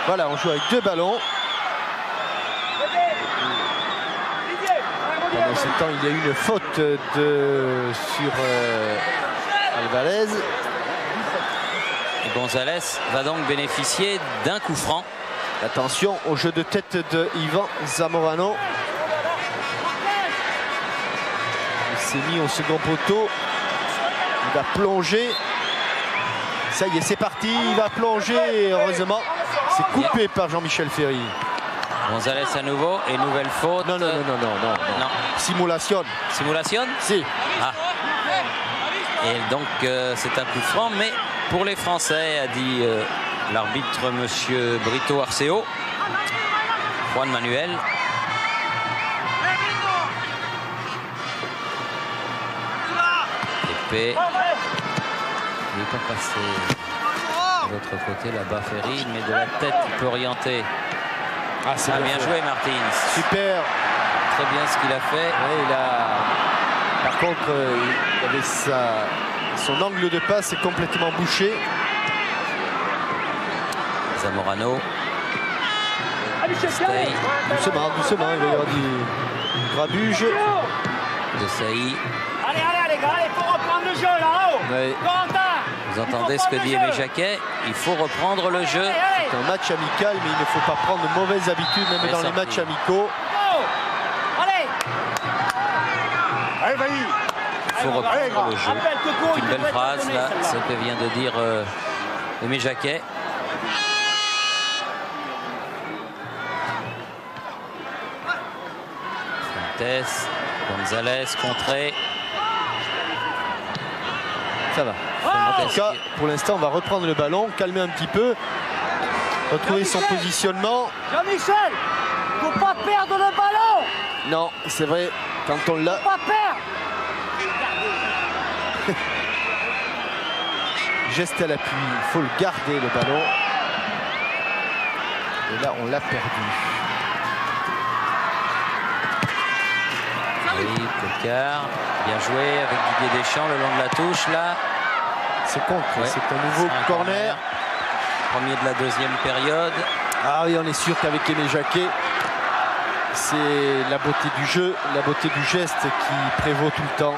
S2: Voilà, on joue avec deux ballons. Pendant ce temps, il y a eu une faute sur Alvarez.
S1: Et Gonzalez va donc bénéficier d'un coup franc.
S2: Attention au jeu de tête de Ivan Zamorano. Il s'est mis au second poteau. Il va plonger. Ça y est, c'est parti. Il va plonger. Et heureusement, c'est coupé par Jean-Michel Ferry.
S1: Gonzalez à nouveau. Et nouvelle faute.
S2: Non. Simulation.
S1: Simulation.
S2: Si.
S1: Ah. Et donc c'est un coup franc, mais pour les Français, a dit l'arbitre monsieur Brito Arceo. Juan Manuel. Épée. Il n'est pas passé de l'autre côté là-bas, Ferry, mais de la tête il peut orienter.
S2: Ah, c'est
S1: bien joué Martins.
S2: Super.
S1: Très bien ce qu'il a fait.
S2: Ouais, par contre, il avait son angle de passe est complètement bouché.
S1: Zamorano.
S2: Doucement, doucement, il va y avoir du grabuge.
S1: De Sailly.
S5: Allez, les gars, il faut reprendre le jeu là-haut.
S2: Ouais.
S1: Vous entendez ce que dit Aimé Jacquet? Il faut reprendre le jeu.
S2: C'est un match amical, mais il ne faut pas prendre de mauvaises habitudes, même dans les matchs amicaux.
S5: Allez, vas-y.
S1: Il faut reprendre le jeu. C'est une belle phrase, là, ce que vient de dire Aimé Jacquet. Fuentes, Gonzalez, contré.
S2: Ça va. En tout cas, pour l'instant, on va reprendre le ballon, calmer un petit peu, retrouver son positionnement.
S5: Jean-Michel, faut pas perdre le ballon.
S2: Non, c'est vrai, quand on l'a...
S5: Pas perdre.
S2: Geste à l'appui, il faut le garder, le ballon. Et là, on l'a perdu.
S1: Oui, Cocard, bien joué avec Didier Deschamps le long de la touche, là.
S2: C'est contre,
S1: Ouais.
S2: c'est un nouveau corner.
S1: Premier de la deuxième période.
S2: Ah oui, on est sûr qu'avec Aimé Jacquet, c'est la beauté du jeu, la beauté du geste qui prévaut tout le temps.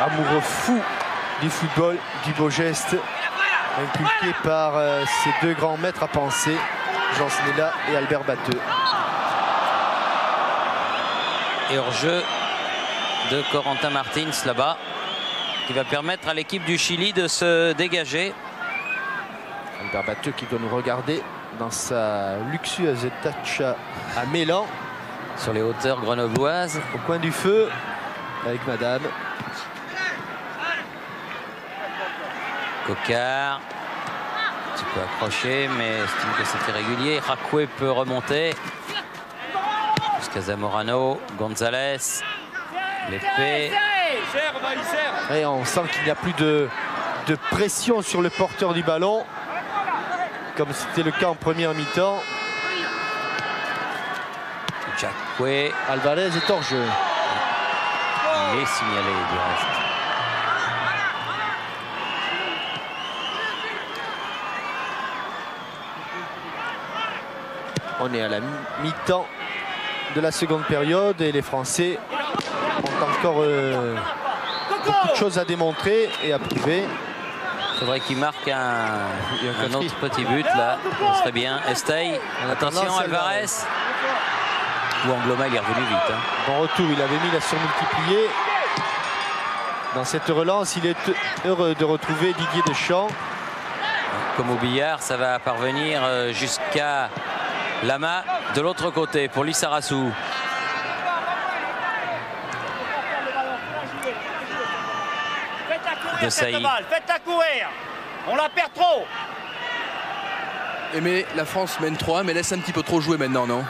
S2: Amoureux fou du football, du beau geste, inculqué par ces deux grands maîtres à penser, Jean Snella et Albert Batteux.
S1: Et hors-jeu de Corentin Martins là-bas, qui va permettre à l'équipe du Chili de se dégager.
S2: Albert Batteux qui doit nous regarder dans sa luxueuse Dacia à Mélan.
S1: Sur les hauteurs grenobloises.
S2: Au coin du feu, avec madame.
S1: Cocard. Un petit peu accroché, mais estime que c'était régulier. Racoué peut remonter. Jusqu'à Zamorano. Gonzalez. L'épée.
S2: Et on sent qu'il n'y a plus de pression sur le porteur du ballon, comme c'était le cas en première mi-temps.
S1: Jacquet.
S2: Alvarez est hors jeu.
S1: Il est signalé du reste.
S2: On est à la mi-temps de la seconde période et les Français ont encore beaucoup de choses à démontrer et à prouver.
S1: Il faudrait qu'il marque un autre petit but là. Ce serait bien. Estey. Attention Alvarez. Ou Angloma, il est revenu vite. Hein.
S2: Bon retour, il avait mis la surmultipliée. Dans cette relance, il est heureux de retrouver Didier Deschamps.
S1: Comme au billard, ça va parvenir jusqu'à Lama de l'autre côté pour Lissarassou. De Sailly.
S5: Faites-la courir. On la perd trop.
S4: Mais la France mène 3, mais laisse un petit peu trop jouer maintenant, non?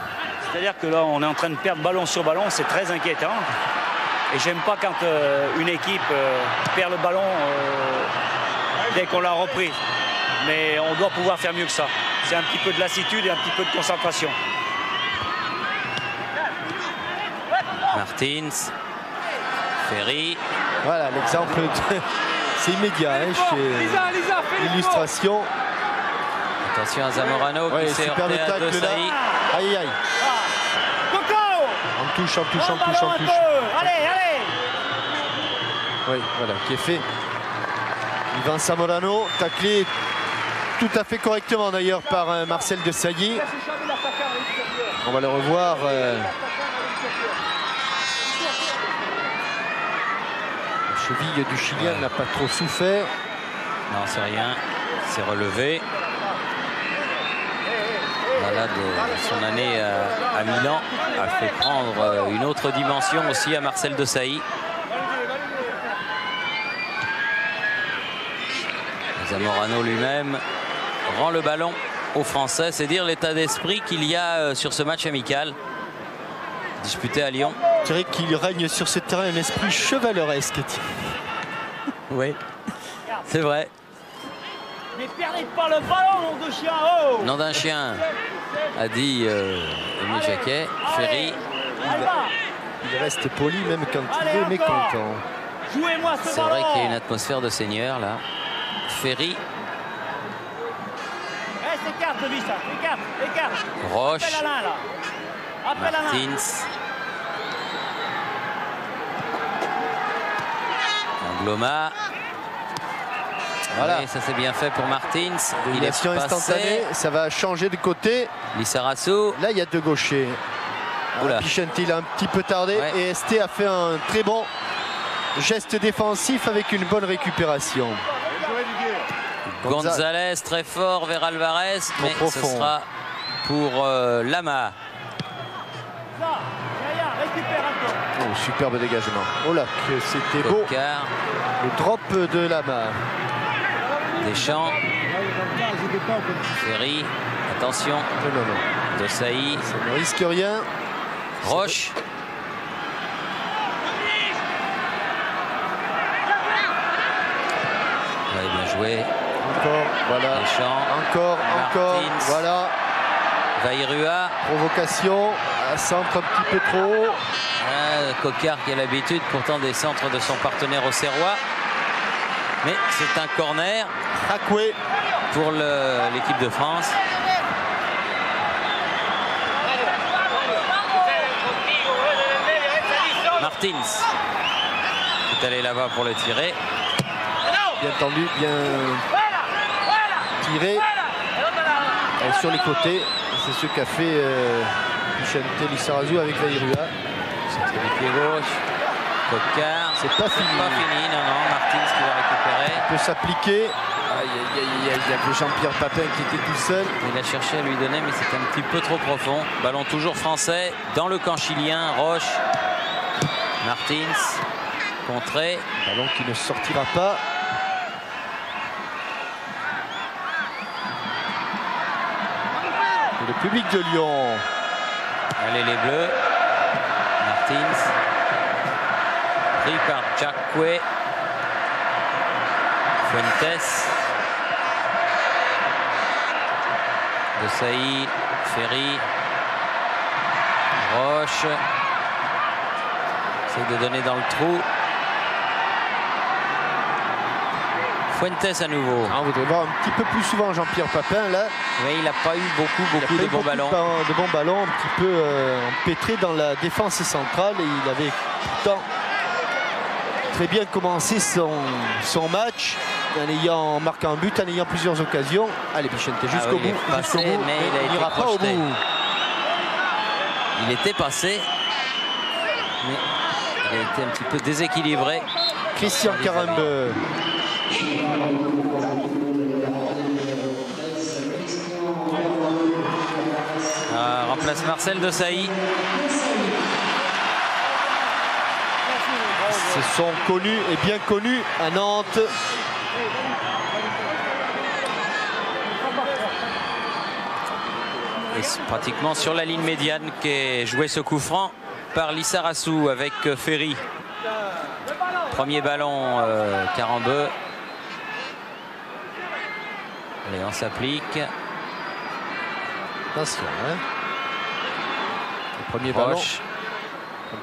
S3: C'est-à-dire que là, on est en train de perdre ballon sur ballon, c'est très inquiétant. Et j'aime pas quand une équipe perd le ballon dès qu'on l'a repris. Mais on doit pouvoir faire mieux que ça. C'est un petit peu de lassitude et un petit peu de concentration.
S1: Martins. Ferry.
S2: Voilà l'exemple. C'est immédiat hein, chez l'illustration.
S1: Attention à Zamorano qui s'est heurté à De Sailly.
S2: Aïe aïe.
S5: Coco.
S2: On touche, on touche, on touche, on touche.
S5: Allez, allez.
S2: Oui, voilà, qui est fait. Ivan Zamorano, taclé tout à fait correctement d'ailleurs par Marcel De Sailly. On va le revoir. La cheville du Chilien n'a pas trop souffert.
S1: Non, c'est rien. C'est relevé. Voilà, de son année à Milan a fait prendre une autre dimension aussi à Marcel De Sailly. Zamorano lui-même rend le ballon aux Français. C'est dire l'état d'esprit qu'il y a sur ce match amical disputé à Lyon.
S2: Je dirais qu'il règne sur ce terrain un esprit chevaleresque.
S1: Oui, c'est vrai.
S5: Mais perdez pas le ballon, nom de chien. Oh,
S1: Nom d'un chien, a dit Émile Jacquet. Ferry.
S2: Il reste poli même quand il est mécontent.
S5: Jouez-moi ce
S1: C'est
S5: ballon.
S1: vrai qu'il y a une atmosphère de seigneur là. Ferry.
S5: Écarte lui ça, écarte.
S1: Roche.
S5: Appelle Alain là. Appelle Alain.
S1: Martins. Angloma.
S2: Voilà.
S1: Oui, ça c'est bien fait pour Martins. Il est
S2: Domination instantanée,
S1: passé.
S2: ça va changer de côté.
S1: Lissarassou.
S2: Là, il y a deux gauchers.
S1: Oula.
S2: Pichente, il a un petit peu tardé
S1: Ouais.
S2: et Esté a fait un très bon geste défensif avec une bonne récupération.
S1: Gonzalez très fort vers Alvarez, mais ce
S2: profond.
S1: sera pour Lama.
S5: Ça, Yaya, récupère encore.
S2: Oh, superbe dégagement. Oh là, que c'était beau.
S1: Cocard,
S2: Le drop de Lama.
S1: Deschamps, Ferry, attention,
S2: Non.
S1: Desailly,
S2: Ça ne risque rien.
S1: Roche. Ouais, bien joué.
S2: Encore, voilà.
S1: Deschamps,
S2: Encore.
S1: Martins.
S2: Voilà.
S1: Vairua.
S2: Provocation. Un centre un petit peu trop haut.
S1: Cocard qui a l'habitude pourtant des centres de son partenaire auxerrois. Mais c'est un corner
S2: Rakwe.
S1: pour l'équipe de France. Martins est allé là-bas pour le tirer.
S2: Bien tendu, bien tiré. Sur les côtés. C'est ce qu'a fait Pichente Lissarazu avec Vairua.
S1: C'est du pied gauche. Cocard.
S2: C'est pas fini.
S1: Non. Martins qui va récupérer.
S2: Il peut s'appliquer. Il y avait Jean-Pierre Papin qui était tout seul.
S1: Il a cherché à lui donner, mais c'était un petit peu trop profond. Ballon toujours français dans le camp chilien. Roche. Martins. Contré.
S2: Ballon qui ne sortira pas. Et le public de Lyon.
S1: Allez les Bleus. Martins. Pris par Jacque. Fuentes. Desailly. Ferry. Roche. Essaye de donner dans le trou. Fuentes à nouveau.
S2: On voudrait voir un petit peu plus souvent Jean-Pierre Papin là.
S1: Mais il n'a pas eu beaucoup
S2: Il a pas
S1: de
S2: eu
S1: bons
S2: beaucoup
S1: ballons.
S2: de bons ballons, un petit peu empêtré dans la défense centrale et il avait pourtant très bien commencé son match en marquant un but, en ayant plusieurs occasions. Allez Pichente, jusqu'au
S1: oui, il est
S2: bout,
S1: passé,
S2: jusqu'au bout,
S1: mais il a
S2: il
S1: été
S2: n'ira pas au
S1: projeté.
S2: bout.
S1: Il était passé, mais il a été un petit peu déséquilibré.
S2: Christian Carambe.
S1: Remplace Marcel Desailly.
S2: Se sont connus et bien connus à Nantes.
S1: Et c'est pratiquement sur la ligne médiane qu'est joué ce coup franc par Lissarassou avec Ferry. Premier ballon, Carambeu. Allez, on s'applique.
S2: Attention, hein. Le premier ballon,
S1: Roche.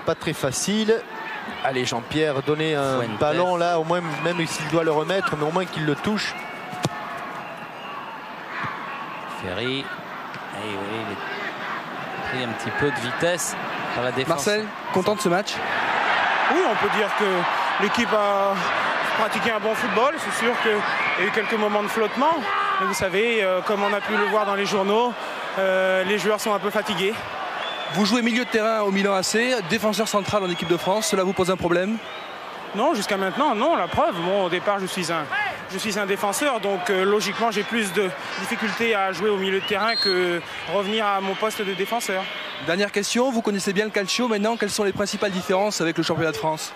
S2: pas très facile. Allez, Jean-Pierre, donner un
S1: Fuentes.
S2: ballon là, au moins, même s'il doit le remettre, mais au moins qu'il le touche.
S1: Ferry. Et oui, il a pris un petit peu de vitesse par la défense.
S4: Marcel, content de ce match?
S6: Oui, on peut dire que l'équipe a pratiqué un bon football. C'est sûr qu'il y a eu quelques moments de flottement. Mais vous savez, comme on a pu le voir dans les journaux, les joueurs sont un peu fatigués.
S4: Vous jouez milieu de terrain au Milan AC, défenseur central en équipe de France. Cela vous pose un problème?
S6: Non, jusqu'à maintenant, non. La preuve, bon, au départ, je suis un défenseur. Donc, logiquement, j'ai plus de difficultés à jouer au milieu de terrain que revenir à mon poste de défenseur.
S4: Dernière question, vous connaissez bien le calcio maintenant. Quelles sont les principales différences avec le championnat de France?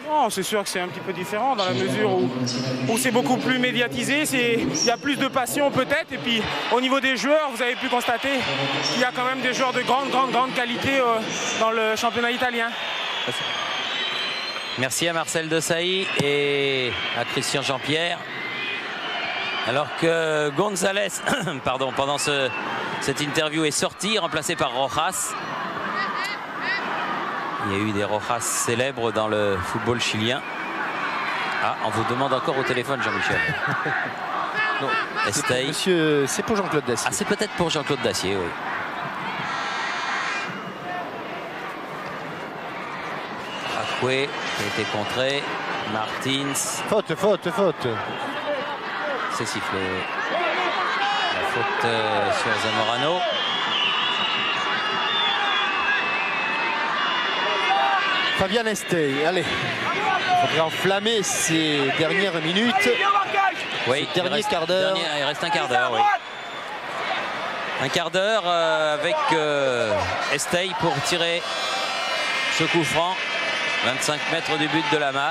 S6: Non, c'est sûr que c'est un petit peu différent dans la mesure où c'est beaucoup plus médiatisé, il y a plus de passion peut-être, et puis au niveau des joueurs, vous avez pu constater qu'il y a quand même des joueurs de grande qualité dans le championnat italien.
S1: Merci à Marcel Desailly et à Christian Jean-Pierre. Alors que González, pardon, pendant cette interview est sorti, remplacé par Rojas. Il y a eu des Rojas célèbres dans le football chilien. Ah, on vous demande encore au téléphone, Jean-Michel.
S2: Non,
S1: Estey.
S2: Monsieur, c'est pour Jean-Claude Dacier.
S1: Ah, c'est peut-être pour Jean-Claude Dacier, oui. Akwe qui a été contré. Martins.
S2: Faute.
S1: C'est sifflé. La faute sur Zamorano.
S2: Fabien Estey, allez. Il faudrait enflammer ces dernières minutes.
S1: Oui,
S2: quart d'heure.
S1: Il reste un quart d'heure, oui. Un quart d'heure avec Estey pour tirer ce coup franc. 25 mètres du but de Lama.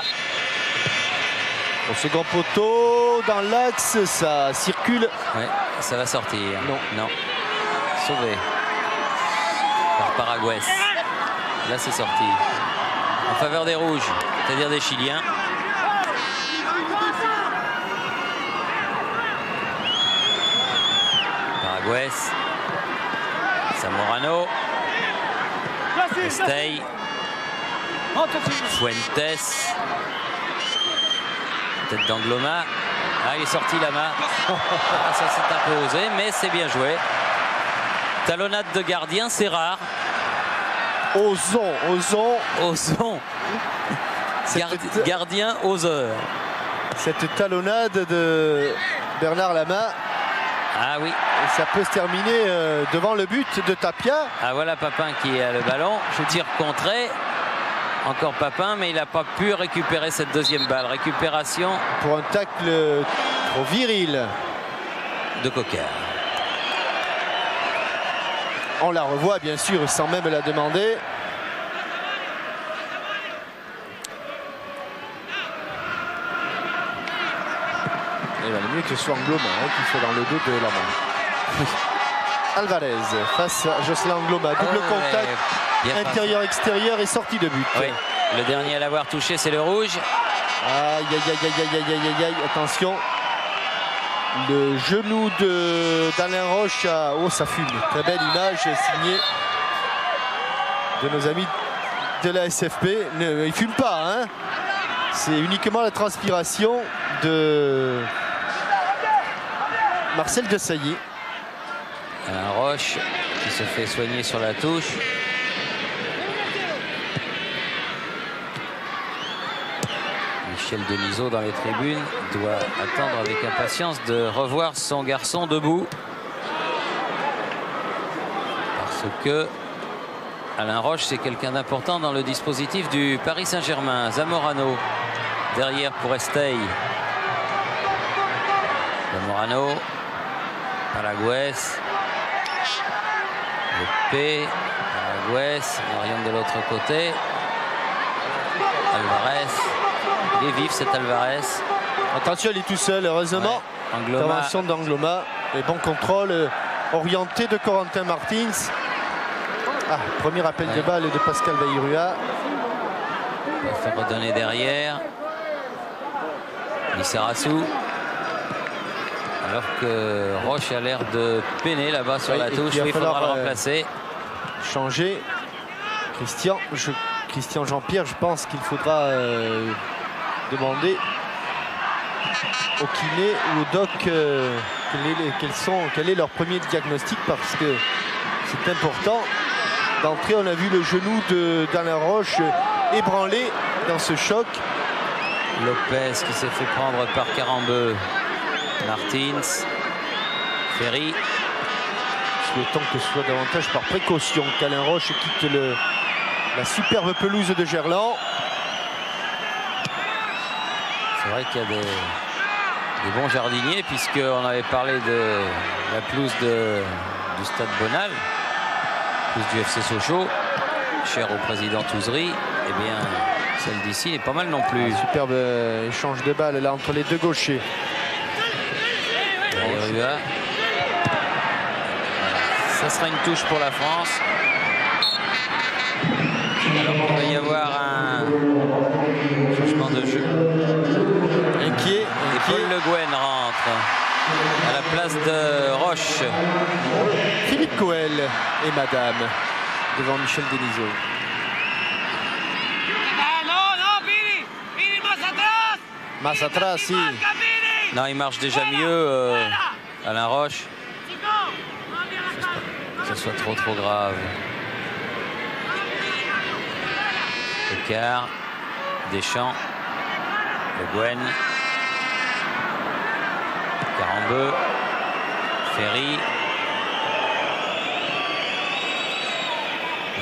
S2: Au second poteau, dans l'axe, ça circule.
S1: Ouais, ça va sortir.
S2: Non.
S1: Sauvé par Paraguay. Là, c'est sorti. En faveur des Rouges, c'est-à-dire des Chiliens. Paraguay. Zamorano. Estey. Fuentes. Tête d'Angloma. Ah, il est sorti Lama. Ah, ça c'est un peu osé, mais c'est bien joué. Talonnade de gardien, c'est rare.
S2: Osons.
S1: Gardien oseur.
S2: Cette talonnade de Bernard Lama.
S1: Ah oui.
S2: Et ça peut se terminer devant le but de Tapia.
S1: Ah voilà Papin qui a le ballon. Je tire contré. Encore Papin, mais il n'a pas pu récupérer cette deuxième balle. Récupération
S2: pour un tacle trop viril
S1: de Coquard.
S2: On la revoit bien sûr sans même la demander. Il valait mieux que ce soit Angloma qui soit dans le dos de la main. Alvarez face à Jocelyn Angloma. Double contact intérieur-extérieur et sortie de but.
S1: Oui. Le dernier à l'avoir touché, c'est le rouge.
S2: Aïe. Attention. Le genou d'Alain Roche. Oh, ça fume. Très belle image signée de nos amis de la SFP. Il ne fume pas, hein. C'est uniquement la transpiration de Marcel Desailly.
S1: Alain Roche qui se fait soigner sur la touche. Michel Denisot dans les tribunes doit attendre avec impatience de revoir son garçon debout. Parce que Alain Roche, c'est quelqu'un d'important dans le dispositif du Paris Saint-Germain. Zamorano derrière pour Estey. Zamorano, Paraguay. Épée, Paraguay, Marion de l'autre côté. Alvarez. Il est vif cet Alvarez.
S2: Attention, il est tout seul, heureusement.
S1: Ouais.
S2: Intervention d'Angloma. Et bon contrôle orienté de Corentin Martins. Ah, premier appel de balle de Pascal Bayrua.
S1: On va faire redonner derrière. Lissarassou. Alors que Roche a l'air de peiner là-bas sur la touche. Il faudra le remplacer.
S2: Changer. Christian Jean-Pierre, je pense qu'il faudra demander au kiné ou au doc quel est leur premier diagnostic, parce que c'est important. D'entrée, on a vu le genou d'Alain Roche ébranlé dans ce choc.
S1: Lopez qui s'est fait prendre par Carambeu. Martins, Ferry.
S2: Souhaitons que ce soit davantage par précaution qu'Alain Roche quitte la superbe pelouse de Gerland.
S1: C'est vrai qu'il y a des bons jardiniers, puisqu'on avait parlé de la pelouse du Stade Bonal, pelouse du FC Sochaux, cher au président Touzery. Eh bien, Celle d'ici est pas mal non plus.
S2: Superbe échange de balles là entre les deux gauchers.
S1: Rua. Ça sera une touche pour la France. Alors il va y avoir un changement de jeu.
S2: Inquiet.
S1: Et Paul Le Guen rentre à la place de Roche.
S2: Philippe Coel et Madame devant Michel Denisot. Massatra, si.
S1: Non, il marche déjà mieux, Alain Roche. Que ce soit trop grave. Écart. Deschamps. Le Guen. Carambeu. Ferry.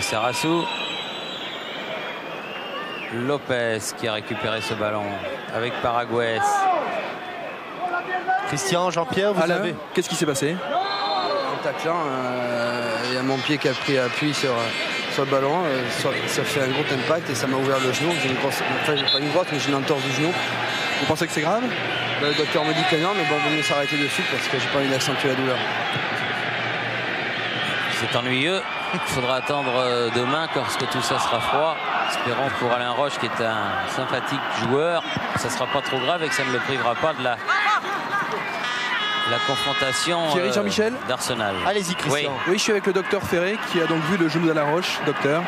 S1: Sarassou. Lopez qui a récupéré ce ballon avec Paraguès.
S2: Christian, Jean-Pierre, vous
S4: Alain,
S2: avez...
S4: qu'est-ce qui s'est passé?
S7: En taclant, il y a mon pied qui a pris appui sur le ballon. Ça fait un gros impact et ça m'a ouvert le genou. J'ai une grosse, enfin, pas une grosse, mais j'ai une entorse du genou.
S4: Vous pensez que c'est grave?
S7: Le docteur me dit que non, mais bon, vaut mieux s'arrêter de suite parce que j'ai pas envie d'accentuer la douleur.
S1: C'est ennuyeux. Il faudra attendre demain lorsque tout ça sera froid. Espérons pour Alain Roche qui est un sympathique joueur. Ça ne sera pas trop grave et que ça ne le privera pas de la confrontation d'Arsenal.
S2: Allez-y Christian.
S4: Oui, je suis avec le docteur Ferré qui a donc vu le genou d'Alain Roche. Docteur.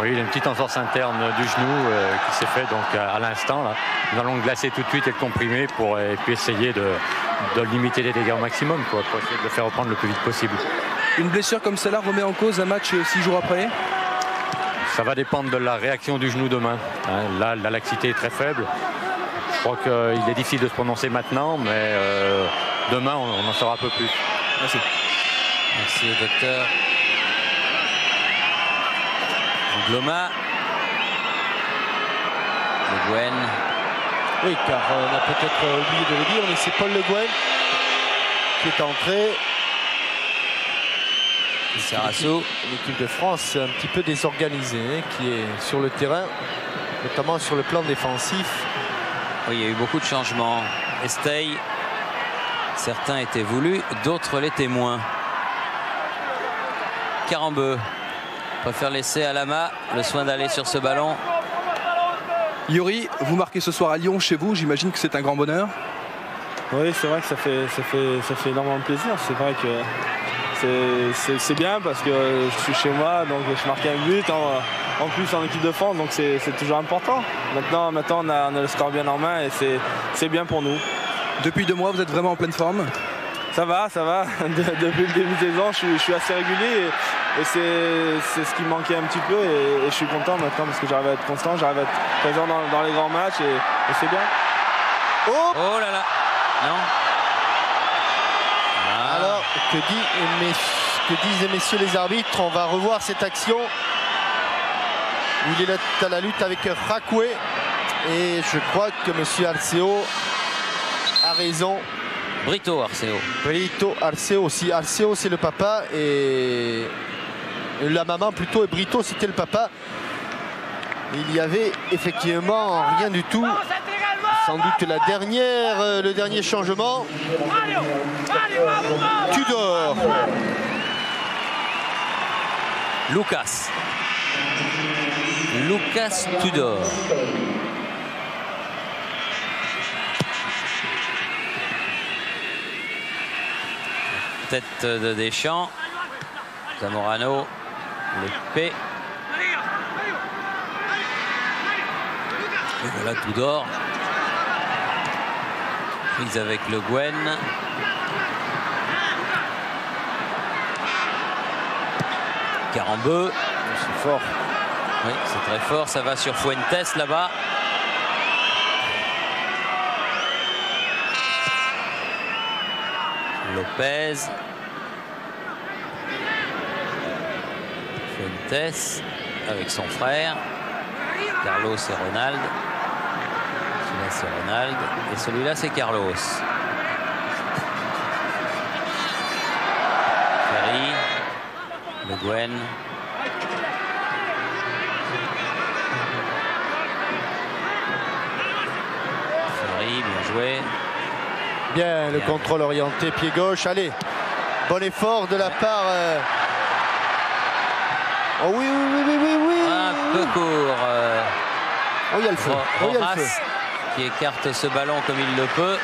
S8: Oui, il a une petite entorse interne du genou qui s'est fait donc à l'instant. Nous allons le glacer tout de suite et le comprimer et puis essayer de limiter les dégâts au maximum pour essayer de le faire reprendre le plus vite possible.
S4: Une blessure comme celle-là remet en cause un match 6 jours après?
S8: Ça va dépendre de la réaction du genou demain. Là, la laxité est très faible. Je crois qu'il est difficile de se prononcer maintenant, mais demain, on en saura un peu plus.
S4: Merci.
S1: Merci au docteur. Gloma. Le Guen.
S2: Oui, car on a peut-être oublié de le dire, mais c'est Paul Le Guen qui est entré.
S1: Sarassou.
S2: L'équipe de France un petit peu désorganisée, hein, qui est sur le terrain, notamment sur le plan défensif.
S1: Oui, il y a eu beaucoup de changements. Estey, certains étaient voulus, d'autres l'étaient moins. Carambeu préfère laisser à Lama le soin d'aller sur ce ballon.
S4: Yuri, vous marquez ce soir à Lyon chez vous, j'imagine que c'est un grand bonheur.
S6: Oui, c'est vrai que ça fait énormément plaisir. C'est vrai que c'est bien parce que je suis chez moi, donc je marquais un but en plus en équipe de France, donc c'est toujours important. Maintenant on a le score bien en main et c'est bien pour nous.
S4: Depuis 2 mois, vous êtes vraiment en pleine forme?
S6: Ça va. Depuis le début de saison, je suis assez régulier et c'est ce qui me manquait un petit peu et je suis content maintenant parce que j'arrive à être constant, j'arrive à être présent dans les grands matchs et c'est bien.
S1: Oh là là. Non.
S2: Alors, que disent les messieurs les arbitres? On va revoir cette action où il est à la lutte avec Rakoué. Et je crois que monsieur Arceo a raison.
S1: Brito Arceo.
S2: Brito Arceo aussi. Arceo, c'est le papa et la maman plutôt. Et Brito, c'était le papa. Il y avait effectivement rien du tout. Sans doute le dernier changement. Tudor.
S1: Lucas Tudor. Tête de Deschamps. Zamorano. L'épée. Et voilà Tudor. Prise avec Le Guen. Carambeu.
S2: C'est fort.
S1: Oui, c'est très fort. Ça va sur Fuentes là-bas. Lopez. Fuentes avec son frère. Carlos et Ronald. Celui-là c'est Ronald. Et celui-là c'est Carlos. Ferry. Le Guen. Ferry, bien joué.
S2: Bien, le contrôle orienté, pied gauche. Allez, bon effort de la part... Oh oui, oui, oui, oui, oui.
S1: Un peu court.
S2: Oh, il y a le feu. Oh, il y a le feu.
S1: Qui écarte ce ballon comme il le peut.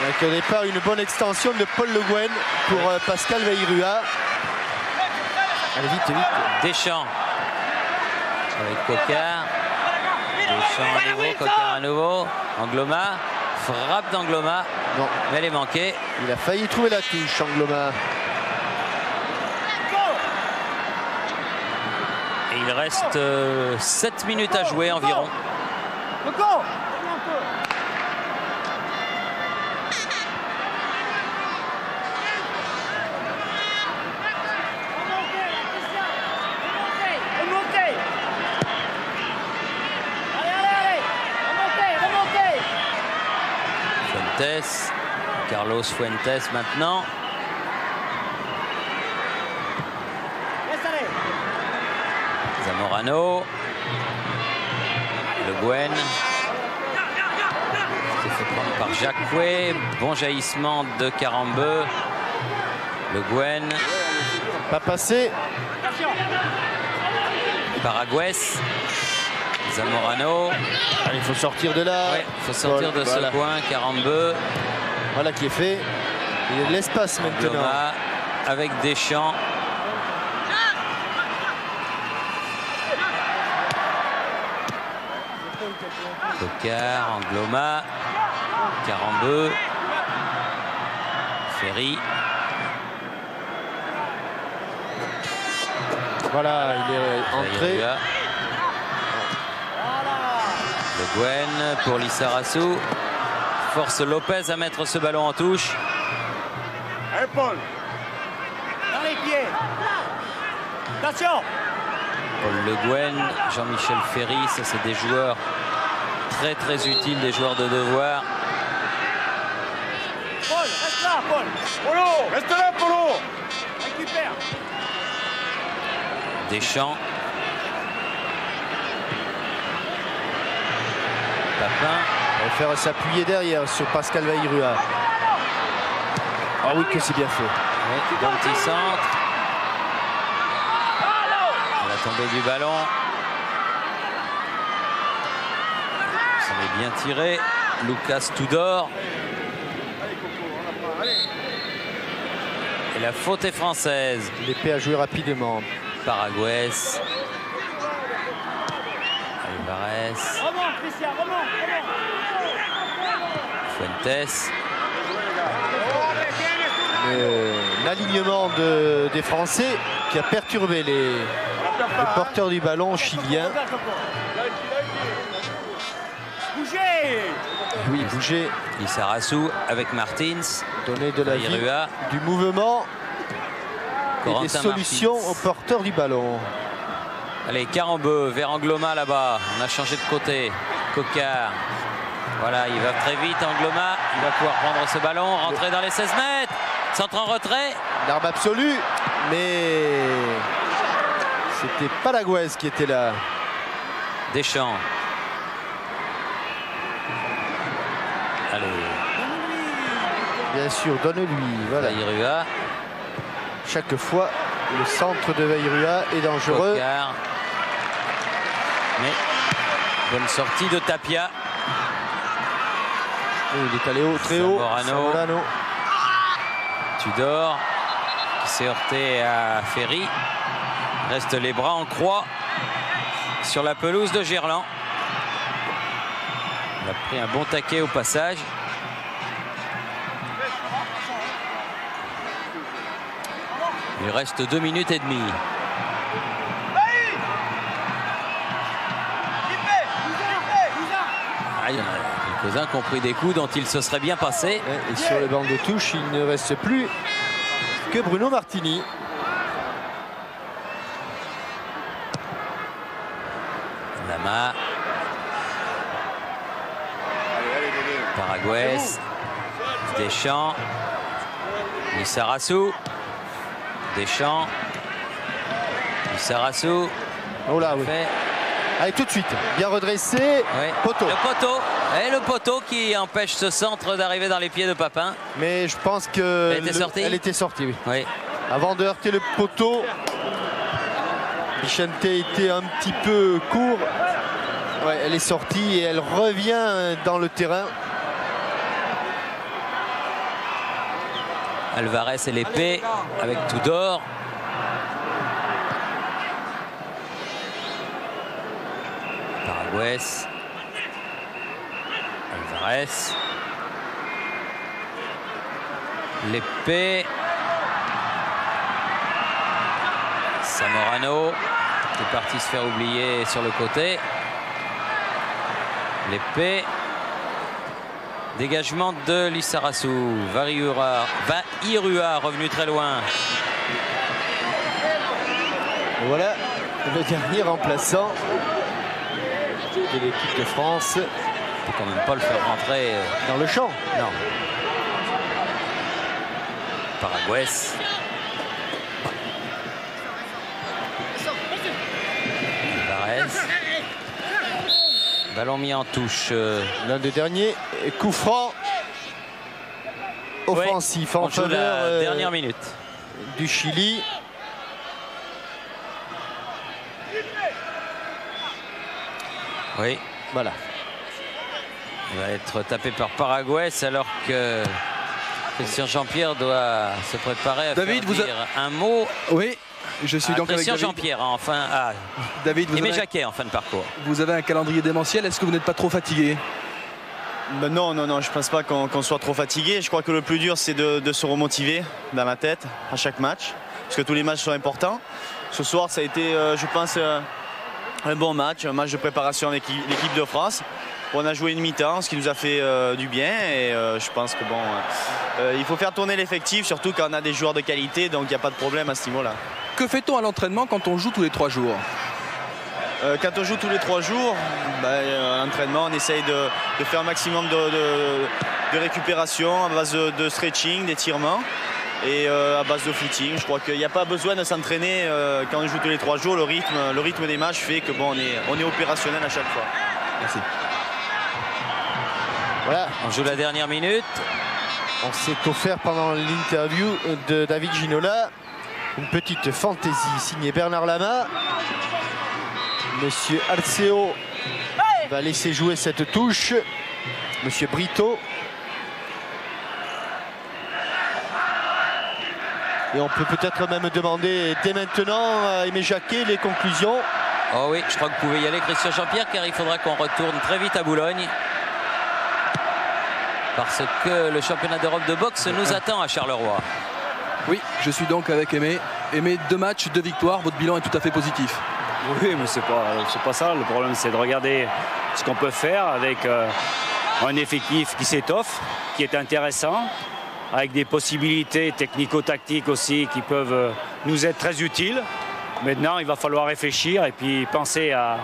S2: Donc au départ, une bonne extension de Paul Le Guen pour Pascal Vairua. Allez, vite, vite.
S1: Deschamps avec Coquart. Deschamps à nouveau, Coquart à nouveau. Angloma, frappe d'Angloma.
S2: Non,
S1: mais elle est manquée.
S2: Il a failli trouver la touche, Angloma.
S1: Et il reste 7 minutes à jouer environ. Fuentes, Carlos Fuentes maintenant. Zamorano. Le Guen. Se fait prendre par Jacquet. Bon jaillissement de Carambeu. Le Guen.
S2: Pas passé.
S1: Paragües. Zamorano.
S2: Allez, il faut sortir de là.
S1: Ouais, il faut sortir de ce coin. Carambeu.
S2: Voilà qui est fait. Il y a de l'espace maintenant.
S1: Angloma avec Deschamps. Coquart, Angloma, Carambeu, Ferry.
S2: Voilà, il est entré.
S1: Vairua. Le Guen pour Lissarassou. Force Lopez à mettre ce ballon en touche.
S5: Allez, Paul. Dans les pieds. Attention.
S1: Paul Le Guen, Jean-Michel Ferry, ça c'est des joueurs très très utiles, des joueurs de devoir.
S5: Paul, reste là, Paul. Polo, reste là, Polo. Récupère.
S1: Deschamps. Papin.
S2: Il va faire s'appuyer derrière sur Pascal Vairua. Ah oui, que c'est bien fait.
S1: Oui, bon petit centre. La tombée du ballon. Ça est bien tiré. Lucas Tudor. Et la faute est française.
S2: L'épée a joué rapidement.
S1: Paragües. Alvarez.
S5: Remonte, Christian, remonte.
S1: Fuentes.
S2: L'alignement des Français qui a perturbé les porteurs du ballon chiliens.
S5: Bougez.
S2: Oui, bouger.
S1: Lissarassou avec Martins.
S2: Donner de la vie,
S1: Vairua.
S2: du mouvement et
S1: Corentin
S2: des solutions
S1: Martins.
S2: aux porteurs du ballon.
S1: Allez, Carambeu vers Angloma là-bas. On a changé de côté. Coquart. Voilà, il va très vite. Angloma, il va pouvoir prendre ce ballon, rentrer dans les 16 mètres. Centre en retrait.
S2: L'arme absolue, mais c'était Paragües qui était là.
S1: Deschamps. Allez,
S2: Bien sûr, donne-lui. Voilà.
S1: Vairua.
S2: Chaque fois, le centre de Vairua est dangereux.
S1: Coquart. Mais bonne sortie de Tapia.
S2: Oh, il est allé haut, très haut.
S1: Zamorano. Tudor qui s'est heurté à Ferry. Reste les bras en croix sur la pelouse de Gerland. Il a pris un bon taquet au passage. Il reste 2 minutes et demie. Ah, il y en a quelques-uns qui ont pris des coups dont il se serait bien passé.
S2: Et sur le banc de touche, il ne reste plus que Bruno Martini.
S1: Lama. Paragües. Deschamps. Lissarassou. Deschamps. Lissarassou.
S2: Oh là, oui.
S1: Fait.
S2: Allez, tout de suite. Bien redressé.
S1: Ouais.
S2: Poteau.
S1: Le poteau. Et le poteau qui empêche ce centre d'arriver dans les pieds de Papin.
S2: Mais je pense que
S1: Elle était sortie,
S2: oui.
S1: Oui.
S2: Avant de heurter le poteau, Vicente était un petit peu court. Ouais, elle est sortie et elle revient dans le terrain.
S1: Alvarez et l'épée avec Tudor. Paraguès. Alvarez. L'épée. Zamorano qui est parti se faire oublier sur le côté. L'épée. Dégagement de Lissarazu. Vairua revenu très loin.
S2: Voilà le dernier remplaçant de l'équipe de France.
S1: Il ne faut quand même pas le faire rentrer
S2: dans le champ.
S1: Non. Paraguès. Alvarez. Ballon mis en touche.
S2: L'un des derniers coups francs offensifs en faveur
S1: dernière minute
S2: du Chili.
S1: Oui.
S2: Voilà.
S1: Il va être tapé par Paraguès alors que Christian Jean-Pierre doit se préparer à
S4: David,
S1: faire dire un mot.
S4: Oui. Je suis donc avec
S1: Christian
S4: David.
S1: Jean-Pierre, enfin.
S4: David,
S1: Aimé Jacquet en fin de parcours.
S4: Vous avez un calendrier démentiel. Est-ce que vous n'êtes pas trop fatigué?
S9: Ben non, je pense pas qu'on soit trop fatigué. Je crois que le plus dur, c'est de se remotiver dans ma tête à chaque match. Parce que tous les matchs sont importants. Ce soir, ça a été, je pense, un bon match, un match de préparation avec l'équipe de France. On a joué une mi-temps, ce qui nous a fait du bien. Et je pense que bon, il faut faire tourner l'effectif, surtout quand on a des joueurs de qualité. Donc il n'y a pas de problème à ce niveau-là.
S4: Que fait-on à l'entraînement quand on joue tous les 3 jours?
S9: Quand on joue tous les 3 jours, à l'entraînement, on essaye de faire un maximum de récupération à base de stretching, d'étirement et à base de footing. Je crois qu'il n'y a pas besoin de s'entraîner quand on joue tous les 3 jours. Le rythme des matchs fait que bon, on est opérationnel à chaque fois.
S4: Merci.
S2: Voilà.
S1: On joue la dernière minute.
S2: On s'est offert pendant l'interview de David Ginola une petite fantaisie signée Bernard Lama. Monsieur Arceo va laisser jouer cette touche. Monsieur Brito. Et on peut peut-être même demander dès maintenant à Aimé Jacquet les conclusions.
S1: Oh oui, je crois que vous pouvez y aller, Christian Jean-Pierre, car il faudra qu'on retourne très vite à Boulogne. Parce que le championnat d'Europe de boxe nous attend à Charleroi.
S4: Oui, je suis donc avec Aimé. Aimé, 2 matchs, 2 victoires. Votre bilan est tout à fait positif.
S3: Oui, mais c'est pas ça. Le problème, c'est de regarder ce qu'on peut faire avec un effectif qui s'étoffe, qui est intéressant, avec des possibilités technico-tactiques aussi qui peuvent nous être très utiles. Maintenant, il va falloir réfléchir et puis penser à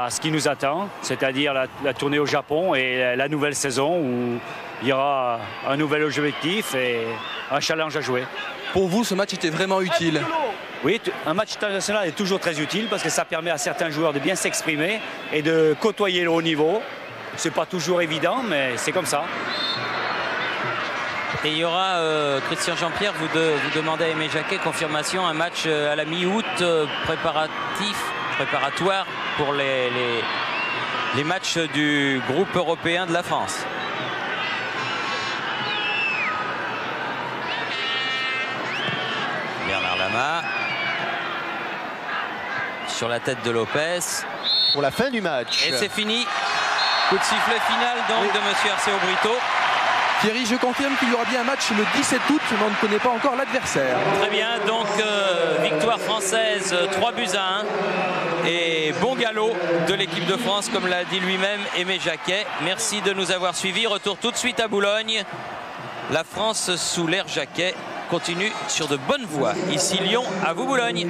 S3: ce qui nous attend, c'est-à-dire la tournée au Japon et la nouvelle saison où il y aura un nouvel objectif et un challenge à jouer.
S4: Pour vous, ce match était vraiment utile?
S3: Oui, un match international est toujours très utile parce que ça permet à certains joueurs de bien s'exprimer et de côtoyer le haut niveau. C'est pas toujours évident, mais c'est comme ça.
S1: Et il y aura, Christian Jean-Pierre, vous demandez à Aimé Jacquet, confirmation, un match à la mi-août préparatoire pour les matchs du groupe européen de la France. Bernard Lama sur la tête de Lopez.
S2: Pour la fin du match.
S1: Et c'est fini. Coup de sifflet final donc de monsieur Arceo Brito.
S4: Thierry, je confirme qu'il y aura bien un match le 17 août, mais on ne connaît pas encore l'adversaire.
S1: Très bien, donc victoire française 3-1 et bon galop de l'équipe de France, comme l'a dit lui-même Aimé Jacquet. Merci de nous avoir suivis. Retour tout de suite à Boulogne. La France sous l'ère Jacquet continue sur de bonnes voies. Ici Lyon, à vous Boulogne.